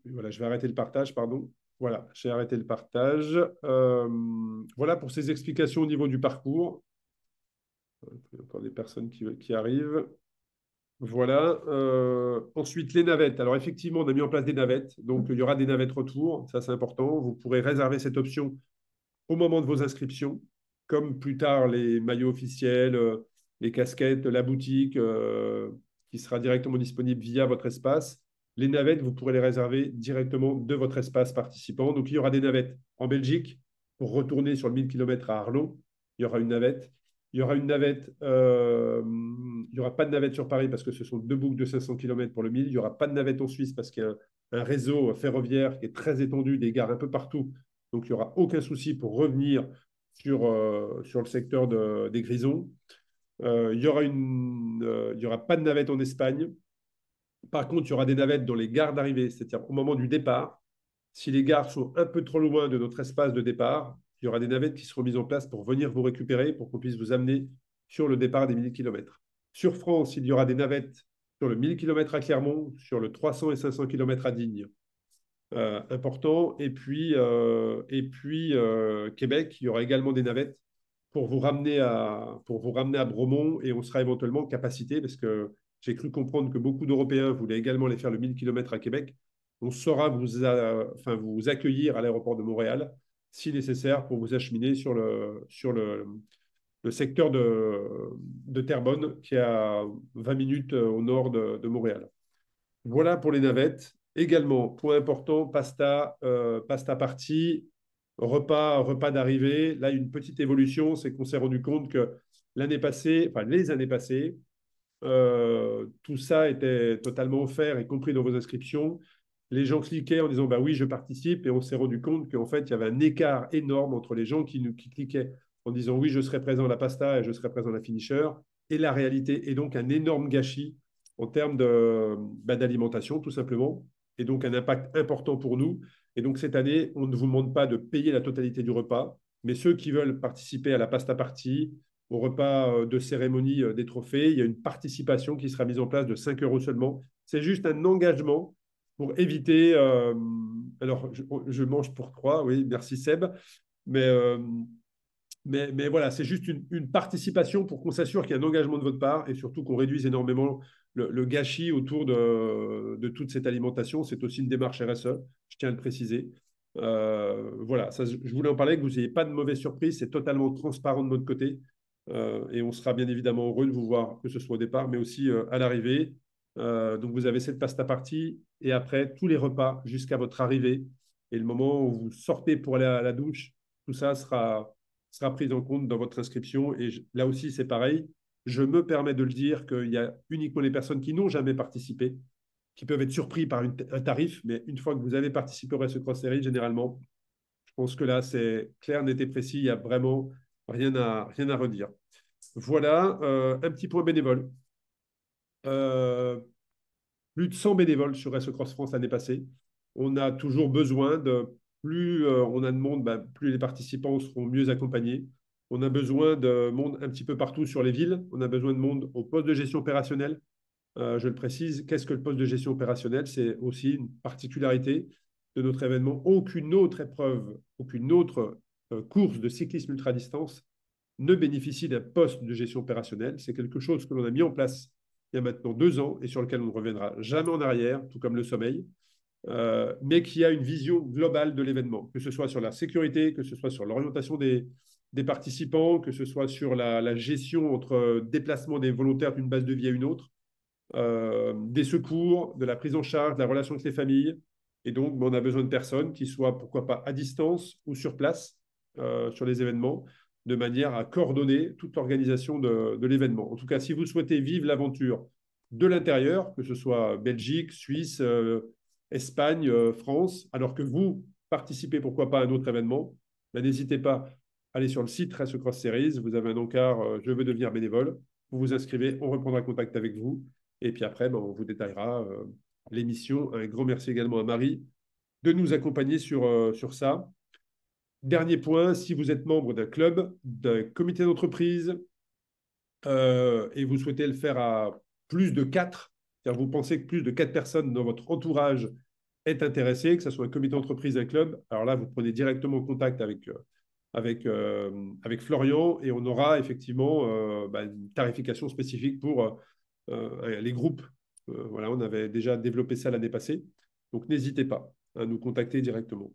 Voilà, je vais arrêter le partage, pardon. Voilà, j'ai arrêté le partage. Voilà pour ces explications au niveau du parcours. Il y a encore des personnes qui arrivent. Voilà. Ensuite, les navettes. Alors, effectivement, on a mis en place des navettes. Donc, il y aura des navettes retour. Ça, c'est important. Vous pourrez réserver cette option au moment de vos inscriptions, comme plus tard les maillots officiels, les casquettes, la boutique, qui sera directement disponible via votre espace. Les navettes, vous pourrez les réserver directement de votre espace participant. Donc, il y aura des navettes en Belgique pour retourner sur le 1000 km à Arlon. Il y aura une navette. Il y aura une navette. Il n'y aura pas de navette sur Paris parce que ce sont 2 boucles de 500 km pour le 1000. Il n'y aura pas de navette en Suisse parce qu'il y a un réseau ferroviaire qui est très étendu, des gares un peu partout. Donc, il n'y aura aucun souci pour revenir sur le secteur des Grisons. Il n'y aura pas de navette en Espagne. Par contre, il y aura des navettes dans les gares d'arrivée, c'est-à-dire au moment du départ. Si les gares sont un peu trop loin de notre espace de départ, il y aura des navettes qui seront mises en place pour venir vous récupérer, pour qu'on puisse vous amener sur le départ des 1000 km. Sur France, il y aura des navettes sur le 1000 km à Clermont, sur le 300 et 500 km à Digne. Important. Et puis Québec, il y aura également des navettes pour vous ramener à Bromont, et on sera éventuellement en capacité, parce que j'ai cru comprendre que beaucoup d'Européens voulaient également aller faire le 1000 km à Québec. On saura vous accueillir à l'aéroport de Montréal si nécessaire pour vous acheminer sur le secteur de Terrebonne, qui est à 20 minutes au nord de Montréal. Voilà pour les navettes. Également, point important, pasta party, repas d'arrivée. Là, une petite évolution, c'est qu'on s'est rendu compte que les années passées, tout ça était totalement offert, y compris dans vos inscriptions. Les gens cliquaient en disant bah oui, je participe, et on s'est rendu compte qu'en fait, il y avait un écart énorme entre les gens qui cliquaient en disant oui, je serai présent à la pasta et je serai présent à la finisher, et la réalité, est donc un énorme gâchis en termes d'alimentation, tout simplement, et donc un impact important pour nous. Et donc cette année, on ne vous demande pas de payer la totalité du repas, mais ceux qui veulent participer à la pasta party, au repas de cérémonie des trophées, il y a une participation qui sera mise en place de 5 euros seulement. C'est juste un engagement pour éviter... alors, je mange pour 3, oui, merci Seb, mais... Mais voilà, c'est juste une participation pour qu'on s'assure qu'il y a un engagement de votre part, et surtout qu'on réduise énormément le gâchis autour de toute cette alimentation. C'est aussi une démarche RSE, je tiens à le préciser. Voilà, ça, je voulais en parler, que vous n'ayez pas de mauvaises surprises. C'est totalement transparent de notre côté. Et on sera bien évidemment heureux de vous voir, que ce soit au départ, mais aussi à l'arrivée. Donc, vous avez cette pasta partie, et après, tous les repas jusqu'à votre arrivée. Et le moment où vous sortez pour aller à la douche, tout ça sera pris en compte dans votre inscription. Et là aussi, c'est pareil. Je me permets de le dire qu'il y a uniquement les personnes qui n'ont jamais participé qui peuvent être surpris par un tarif, mais une fois que vous avez participé au Race Cross Series, généralement, je pense que là, c'est clair, net et précis. Il y a vraiment rien à redire. Voilà, un petit point bénévole. Plus de 100 bénévoles sur SE Cross France l'année passée. On a toujours besoin de plus on a de monde, plus les participants seront mieux accompagnés. On a besoin de monde un petit peu partout sur les villes. On a besoin de monde au poste de gestion opérationnelle. Je le précise, qu'est-ce que le poste de gestion opérationnelle? C'est aussi une particularité de notre événement. Aucune autre épreuve, aucune autre course de cyclisme ultra-distance ne bénéficie d'un poste de gestion opérationnelle. C'est quelque chose que l'on a mis en place il y a maintenant 2 ans et sur lequel on ne reviendra jamais en arrière, tout comme le sommeil, mais qui a une vision globale de l'événement, que ce soit sur la sécurité, que ce soit sur l'orientation des participants, que ce soit sur la gestion entre déplacement des volontaires d'une base de vie à une autre, des secours, de la prise en charge, de la relation avec les familles. Et donc, on a besoin de personnes qui soient, pourquoi pas, à distance ou sur place sur les événements, de manière à coordonner toute l'organisation de l'événement. En tout cas, si vous souhaitez vivre l'aventure de l'intérieur, que ce soit Belgique, Suisse, Espagne, France, alors que vous participez, pourquoi pas, à un autre événement, n'hésitez pas à aller sur le site Race Cross Series. Vous avez un encart « Je veux devenir bénévole ». Vous vous inscrivez, on reprendra contact avec vous. Et puis après, on vous détaillera l'émission. Un grand merci également à Marie de nous accompagner sur ça. Dernier point, si vous êtes membre d'un club, d'un comité d'entreprise, et vous souhaitez le faire à plus de 4, c'est-à-dire vous pensez que plus de 4 personnes dans votre entourage est intéressé, que ce soit un comité d'entreprise, un club, alors là, vous prenez directement contact avec Florian et on aura effectivement une tarification spécifique pour les groupes. Voilà, on avait déjà développé ça l'année passée. Donc, n'hésitez pas à nous contacter directement.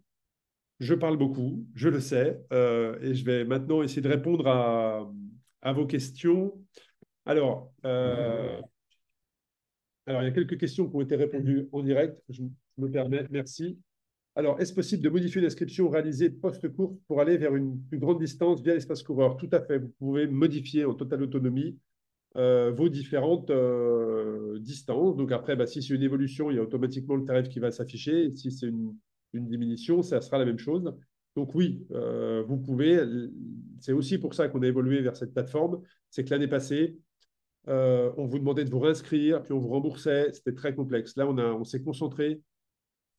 Je parle beaucoup, je le sais, et je vais maintenant essayer de répondre à vos questions. Alors, il y a quelques questions qui ont été répondues en direct. Je me permets, merci. Alors, est-ce possible de modifier l'inscription réalisée post-course pour aller vers une plus grande distance via l'espace coureur? Tout à fait. Vous pouvez modifier en totale autonomie vos différentes distances. Donc après, si c'est une évolution, il y a automatiquement le tarif qui va s'afficher. Et si c'est une diminution, ça sera la même chose. Donc oui, vous pouvez. C'est aussi pour ça qu'on a évolué vers cette plateforme. C'est que l'année passée, on vous demandait de vous réinscrire, puis on vous remboursait. C'était très complexe. Là, on s'est concentré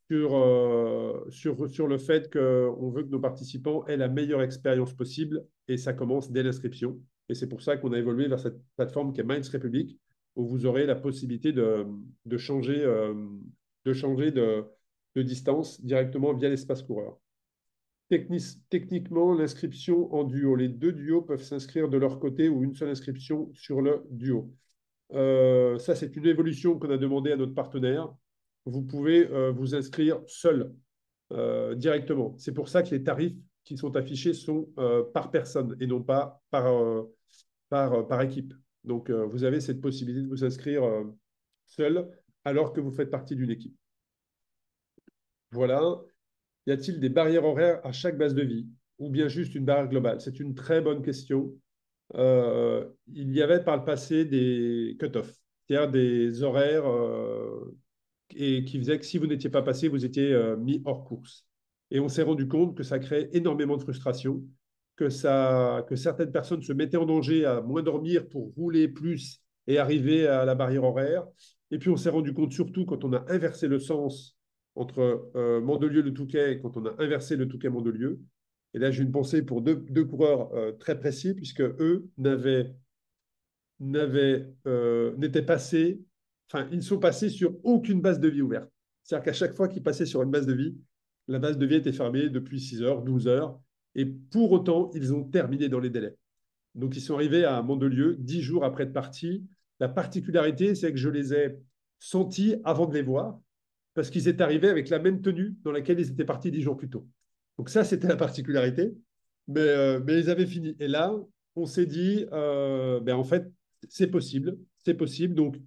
sur le fait qu'on veut que nos participants aient la meilleure expérience possible et ça commence dès l'inscription. Et c'est pour ça qu'on a évolué vers cette plateforme qui est Minds Republic, où vous aurez la possibilité de changer, de distance directement via l'espace coureur. Techniquement, l'inscription en duo, les deux duos peuvent s'inscrire de leur côté ou une seule inscription sur le duo. Ça, c'est une évolution qu'on a demandé à notre partenaire. Vous pouvez vous inscrire seul directement. C'est pour ça que les tarifs qui sont affichés sont par personne et non pas par équipe. Donc, vous avez cette possibilité de vous inscrire seul alors que vous faites partie d'une équipe. Voilà. Y a-t-il des barrières horaires à chaque base de vie ou bien juste une barrière globale? C'est une très bonne question. Il y avait par le passé des cut-offs, c'est-à-dire des horaires et qui faisaient que si vous n'étiez pas passé, vous étiez mis hors course. Et on s'est rendu compte que ça crée énormément de frustration, que certaines personnes se mettaient en danger à moins dormir pour rouler plus et arriver à la barrière horaire. Et puis on s'est rendu compte surtout quand on a inversé le sens entre Mandelieu-Le Touquet, quand on a inversé le Touquet-Mandelieu. Et là, j'ai une pensée pour deux coureurs très précis, puisque eux n'étaient passés, enfin, ils ne sont passés sur aucune base de vie ouverte. C'est-à-dire qu'à chaque fois qu'ils passaient sur une base de vie, la base de vie était fermée depuis 6 heures, 12 heures, et pour autant, ils ont terminé dans les délais. Donc, ils sont arrivés à Mandelieu 10 jours après être partis. La particularité, c'est que je les ai sentis avant de les voir, parce qu'ils étaient arrivés avec la même tenue dans laquelle ils étaient partis 10 jours plus tôt. Donc ça, c'était la particularité. Mais ils avaient fini. Et là, on s'est dit, en fait, c'est possible. C'est possible. Donc,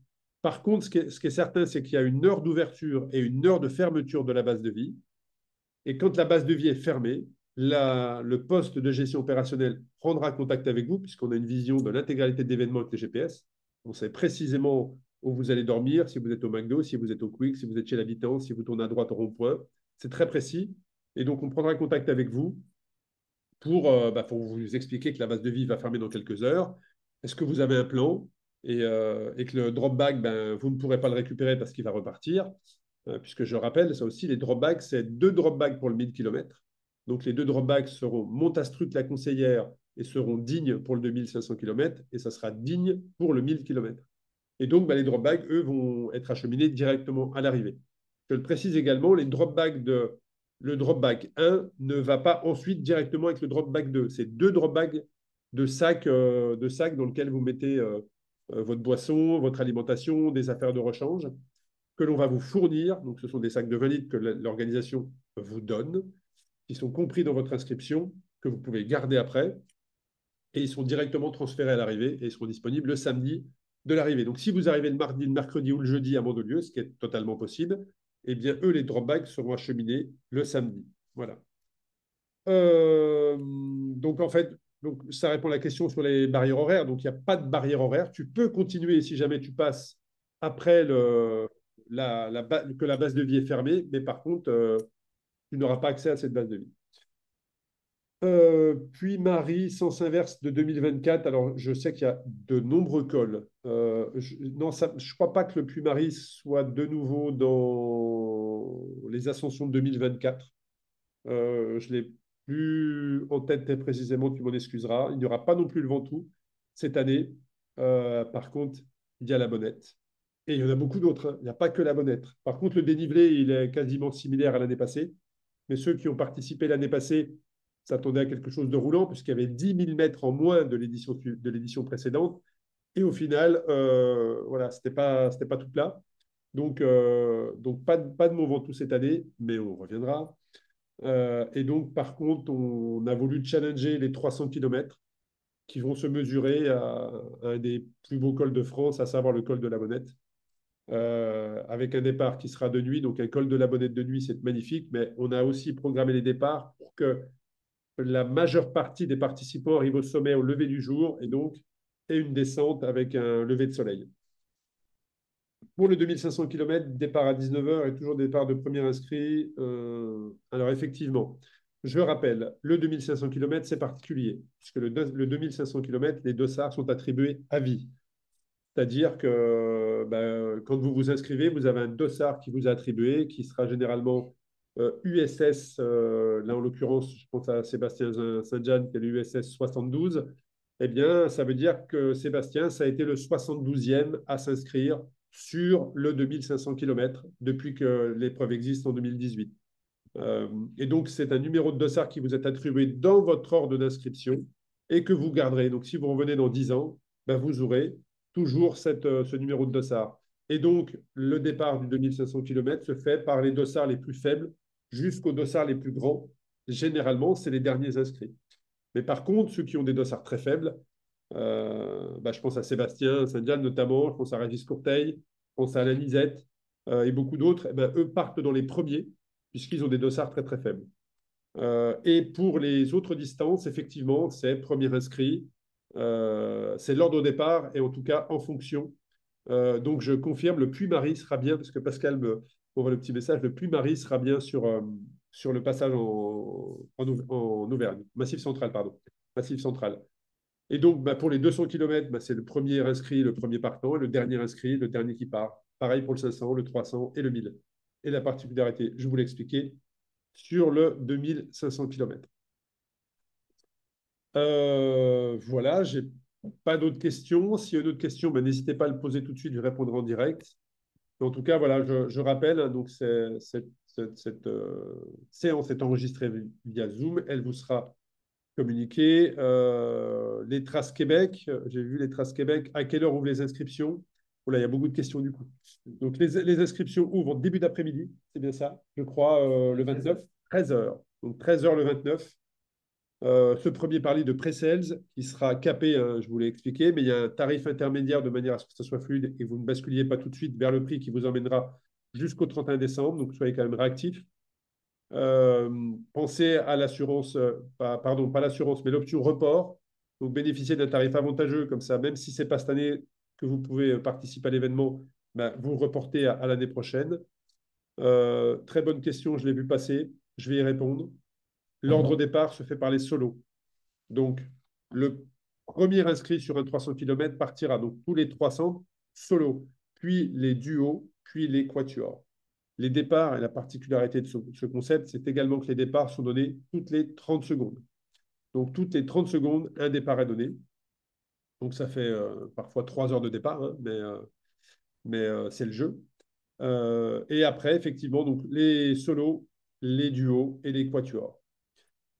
par contre, ce qui est certain, c'est qu'il y a une heure d'ouverture et une heure de fermeture de la base de vie. Et quand la base de vie est fermée, le poste de gestion opérationnelle prendra contact avec vous, puisqu'on a une vision de l'intégralité de l'événement avec les GPS. On sait précisément où vous allez dormir, si vous êtes au McDo, si vous êtes au Quick, si vous êtes chez l'habitant, si vous tournez à droite au rond-point. C'est très précis. Et donc, on prendra contact avec vous pour vous expliquer que la base de vie va fermer dans quelques heures. Est-ce que vous avez un plan et que le drop bag, vous ne pourrez pas le récupérer parce qu'il va repartir, puisque je rappelle, ça aussi, les drop bags, c'est 2 drop bags pour le 1000 km. Donc les 2 drop bags seront Montastruc la Conseillère et seront dignes pour le 2500 km, et ça sera digne pour le 1000 km. Et donc, les drop bags, eux, vont être acheminés directement à l'arrivée. Je le précise également, le drop bag 1 ne va pas ensuite directement avec le drop bag 2. C'est 2 drop bags de sacs dans lesquels vous mettez votre boisson, votre alimentation, des affaires de rechange que l'on va vous fournir. Donc, ce sont des sacs de 20 litres que l'organisation vous donne, qui sont compris dans votre inscription, que vous pouvez garder après. Et ils sont directement transférés à l'arrivée et ils seront disponibles le samedi de l'arrivée. Donc, si vous arrivez le mardi, le mercredi ou le jeudi à Mandelieu, ce qui est totalement possible, eh bien, eux, les drop bags seront acheminés le samedi. Voilà. Donc, en fait, ça répond à la question sur les barrières horaires. Donc, il n'y a pas de barrière horaire. Tu peux continuer si jamais tu passes après que la base de vie est fermée, mais par contre, tu n'auras pas accès à cette base de vie. Puis Marie, sens inverse de 2024. Alors, je sais qu'il y a de nombreux cols. Non, je ne crois pas que le Puy-Marie soit de nouveau dans les ascensions de 2024. Je ne l'ai plus en tête très précisément, tu m'en excuseras. Il n'y aura pas non plus le Ventoux cette année. Par contre, il y a la Bonnette. Et il y en a beaucoup d'autres, hein. Il n'y a pas que la Bonnette. Par contre, le dénivelé, il est quasiment similaire à l'année passée. Mais ceux qui ont participé l'année passée s'attendaient à quelque chose de roulant, puisqu'il y avait 10 000 mètres en moins de l'édition précédente. Et au final, voilà, ce n'était pas tout plat. Donc pas de Mont Ventoux cette année, mais on reviendra. Et donc, par contre, on a voulu challenger les 300 km qui vont se mesurer à un des plus beaux cols de France, à savoir le col de la Bonnette, avec un départ qui sera de nuit. Donc, un col de la Bonnette de nuit, c'est magnifique, mais on a aussi programmé les départs pour que la majeure partie des participants arrivent au sommet au lever du jour et donc et une descente avec un lever de soleil. Pour le 2500 km, départ à 19h et toujours départ de premier inscrit. Alors effectivement, je rappelle, le 2500 km, c'est particulier, puisque le 2500 km, les dossards sont attribués à vie. C'est-à-dire que quand vous vous inscrivez, vous avez un dossard qui vous est attribué, qui sera généralement USS, là en l'occurrence, je pense à Sébastien Saint-Jean, qui est l'USS 72. Eh bien, ça veut dire que Sébastien, ça a été le 72e à s'inscrire sur le 2500 km depuis que l'épreuve existe en 2018. Et donc, c'est un numéro de dossard qui vous est attribué dans votre ordre d'inscription et que vous garderez. Donc, si vous revenez dans 10 ans, vous aurez toujours ce numéro de dossard. Et donc, le départ du 2500 km se fait par les dossards les plus faibles jusqu'aux dossards les plus grands. Généralement, c'est les derniers inscrits. Mais par contre, ceux qui ont des dossards très faibles, je pense à Sébastien Saint-Jean notamment, je pense à Régis Courteil, je pense à Alain Lisette et beaucoup d'autres, eux partent dans les premiers puisqu'ils ont des dossards très très faibles. Et pour les autres distances, effectivement, c'est premier inscrit, c'est l'ordre au départ et en tout cas en fonction. Donc je confirme, le Puy-Marie sera bien, parce que Pascal me envoie le petit message, le Puy-Marie sera bien sur le passage en Auvergne, Massif central, pardon. Massif central. Et donc, pour les 200 km, c'est le premier inscrit, le premier partant, et le dernier inscrit, le dernier qui part. Pareil pour le 500, le 300 et le 1000. Et la particularité, je vous l'ai expliqué, sur le 2500 km. Voilà, j'ai pas d'autres questions. S'il y a d'autres questions, n'hésitez pas à le poser tout de suite, je répondrai en direct. Mais en tout cas, voilà, je rappelle, hein, donc cette séance est enregistrée via Zoom. Elle vous sera communiquée. Les Traces Québec, j'ai vu les Traces Québec. À quelle heure ouvrent les inscriptions? Oh là, il y a beaucoup de questions du coup. Donc, les inscriptions ouvrent en début d'après-midi, c'est bien ça, je crois, le 29, 13h. Donc, 13h le 29. Ce premier parlait de pre-sales qui sera capé, hein, je vous l'ai expliqué, mais il y a un tarif intermédiaire de manière à ce que ça soit fluide et vous ne basculiez pas tout de suite vers le prix qui vous emmènera jusqu'au 31 décembre. Donc, soyez quand même réactifs. Pensez à l'assurance, pardon, pas l'assurance, mais l'option report. Donc, bénéficiez d'un tarif avantageux comme ça, même si ce n'est pas cette année que vous pouvez participer à l'événement, vous reportez à l'année prochaine. Très bonne question, je l'ai vu passer, je vais y répondre. L'ordre au départ se fait par les solos. Donc, le premier inscrit sur un 300 km partira donc tous les 300 solo, puis les duos, puis les quatuors. Les départs, et la particularité de ce concept, c'est également que les départs sont donnés toutes les 30 secondes. Donc, toutes les 30 secondes, un départ est donné. Donc, ça fait parfois 3 heures de départ, hein, mais c'est le jeu. Et après, effectivement, donc, les solos, les duos et les quatuors.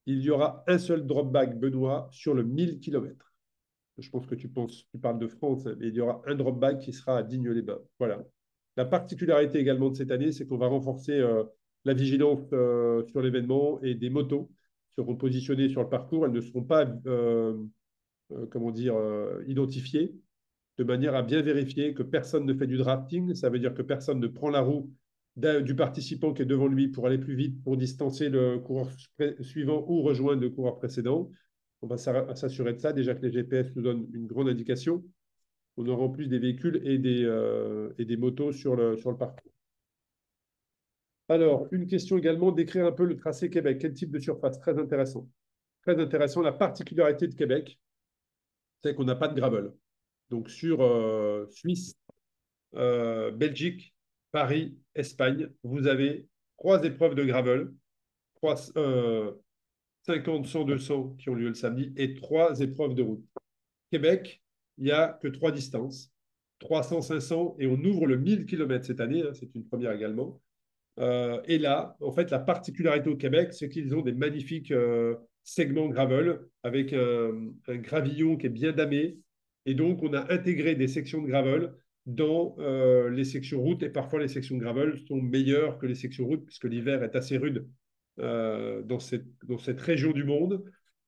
Il y aura un seul drop bag, Benoît, sur le 1000 km. Je pense que tu parles de France, hein, mais il y aura un drop bag qui sera à Digne-les-Bains. Voilà. La particularité également de cette année, c'est qu'on va renforcer la vigilance sur l'événement et des motos seront positionnées sur le parcours. Elles ne seront pas, comment dire, identifiées de manière à bien vérifier que personne ne fait du drafting. Ça veut dire que personne ne prend la roue du participant qui est devant lui pour aller plus vite, pour distancer le coureur suivant ou rejoindre le coureur précédent. On va s'assurer de ça. Déjà que les GPS nous donnent une grande indication. On aura en plus des véhicules et des motos sur le parcours. Alors, une question également, décrire un peu le tracé Québec. Quel type de surface? Très intéressant. Très intéressant. La particularité de Québec, c'est qu'on n'a pas de gravel. Donc, sur Suisse, Belgique, Paris, Espagne, vous avez 3 épreuves de gravel, 50, 100, 200 qui ont lieu le samedi et 3 épreuves de route. Québec, il n'y a que 3 distances, 300, 500 et on ouvre le 1000 km cette année, hein, c'est une première également. Et là, en fait, la particularité au Québec, c'est qu'ils ont des magnifiques segments gravel avec un gravillon qui est bien damé. Et donc, on a intégré des sections de gravel dans les sections route. Et parfois, les sections de gravel sont meilleures que les sections route, puisque l'hiver est assez rude dans cette région du monde.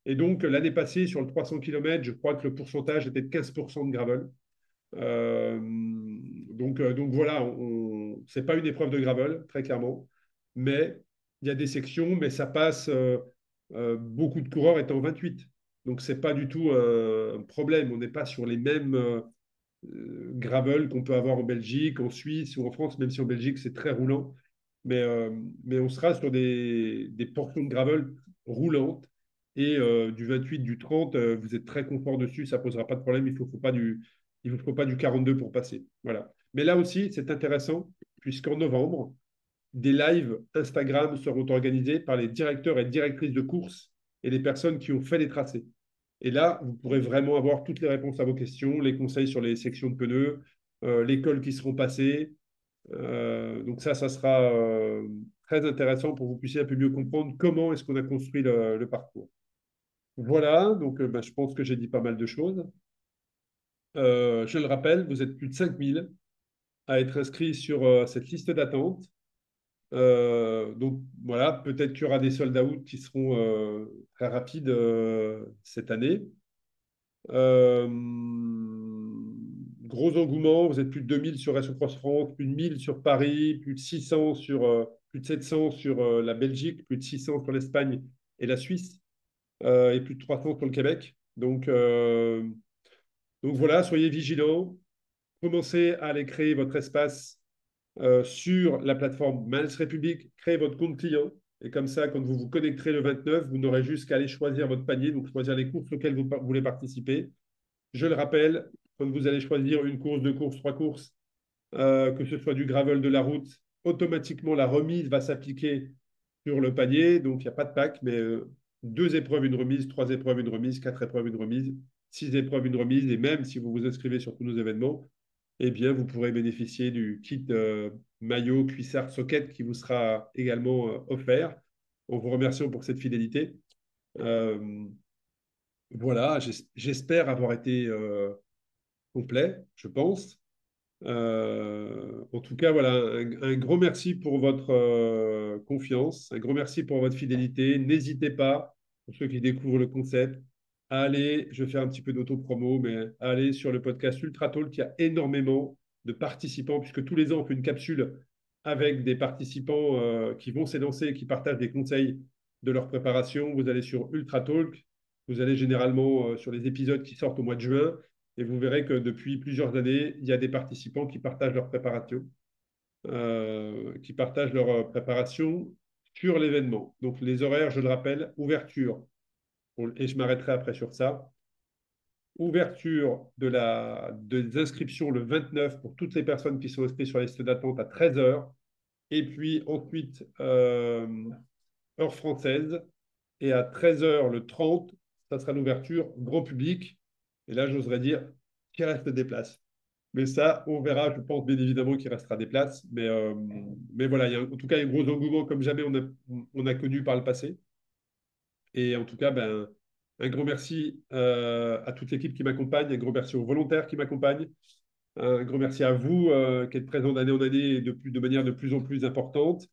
Et donc, l'année passée, sur le 300 km, je crois que le pourcentage était de 15% de gravel. Donc voilà, ce n'est pas une épreuve de gravel, très clairement, mais il y a des sections, mais ça passe, beaucoup de coureurs étant 28. Donc ce n'est pas du tout un problème. On n'est pas sur les mêmes gravel qu'on peut avoir en Belgique, en Suisse ou en France, même si en Belgique c'est très roulant. Mais on sera sur des portions de gravel roulantes. Et du 28, du 30, vous êtes très confort dessus, ça ne posera pas de problème. Il ne vous faut pas du 42 pour passer. Voilà. Mais là aussi, c'est intéressant, puisqu'en novembre, des lives Instagram seront organisés par les directeurs et directrices de course et les personnes qui ont fait les tracés. Et là, vous pourrez vraiment avoir toutes les réponses à vos questions, les conseils sur les sections de pneus, les cols qui seront passés. Donc ça sera très intéressant pour que vous puissiez un peu mieux comprendre comment est-ce qu'on a construit le parcours. Voilà, donc je pense que j'ai dit pas mal de choses. Je le rappelle, vous êtes plus de 5000 à être inscrits sur cette liste d'attente. Donc voilà, peut-être qu'il y aura des sold out qui seront très rapides cette année. Euh, Gros engouement, vous êtes plus de 2000 sur SO Cross France, plus de 1000 sur Paris, plus de 700 sur la Belgique, plus de 600 sur l'Espagne et la Suisse, et plus de 300 sur le Québec. Donc voilà, soyez vigilants, commencez à aller créer votre espace sur la plateforme Miles République, créez votre compte client. Et comme ça, quand vous vous connecterez le 29, vous n'aurez juste qu'à aller choisir votre panier, donc choisir les courses auxquelles vous voulez participer. Je le rappelle, quand vous allez choisir une course, 2 courses, 3 courses, que ce soit du gravel, de la route, automatiquement la remise va s'appliquer sur le panier. Donc il n'y a pas de pack, mais 2 épreuves, une remise, 3 épreuves, une remise, 4 épreuves, une remise, 6 épreuves, une remise. Et même si vous vous inscrivez sur tous nos événements, eh bien, vous pourrez bénéficier du kit maillot, cuissard, socket qui vous sera également offert. En vous remerciant pour cette fidélité. Euh, voilà, j'espère avoir été complet, je pense. En tout cas, voilà, un grand merci pour votre confiance, un grand merci pour votre fidélité. N'hésitez pas, pour ceux qui découvrent le concept, à aller, je vais faire un petit peu d'auto-promo, mais à aller sur le podcast Ultra Talk. Il y a énormément de participants, puisque tous les ans, on fait une capsule avec des participants qui vont s'élancer et qui partagent des conseils de leur préparation. Vous allez sur Ultra Talk, vous allez généralement sur les épisodes qui sortent au mois de juin. Et vous verrez que depuis plusieurs années, il y a des participants qui partagent leur préparation, sur l'événement. Donc les horaires, je le rappelle, ouverture Et je m'arrêterai après sur ça. Ouverture des inscriptions le 29 pour toutes les personnes qui sont inscrites sur la liste d'attente à 13 heures. Et puis ensuite, heure française. Et à 13 heures le 30, ça sera l'ouverture grand public. Et là, j'oserais dire qu'il reste des places. Mais ça, on verra. Je pense bien évidemment qu'il restera des places. Mais voilà, en tout cas, il y a un gros engouement comme jamais on a connu par le passé. Et en tout cas, ben, un grand merci à toute l'équipe qui m'accompagne, un grand merci aux volontaires qui m'accompagnent, un grand merci à vous qui êtes présents d'année en année et de manière de plus en plus importante.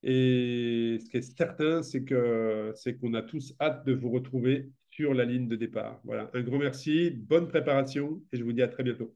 Et ce qui est certain, c'est qu'on a tous hâte de vous retrouver sur la ligne de départ. Voilà, un grand merci, bonne préparation et je vous dis à très bientôt.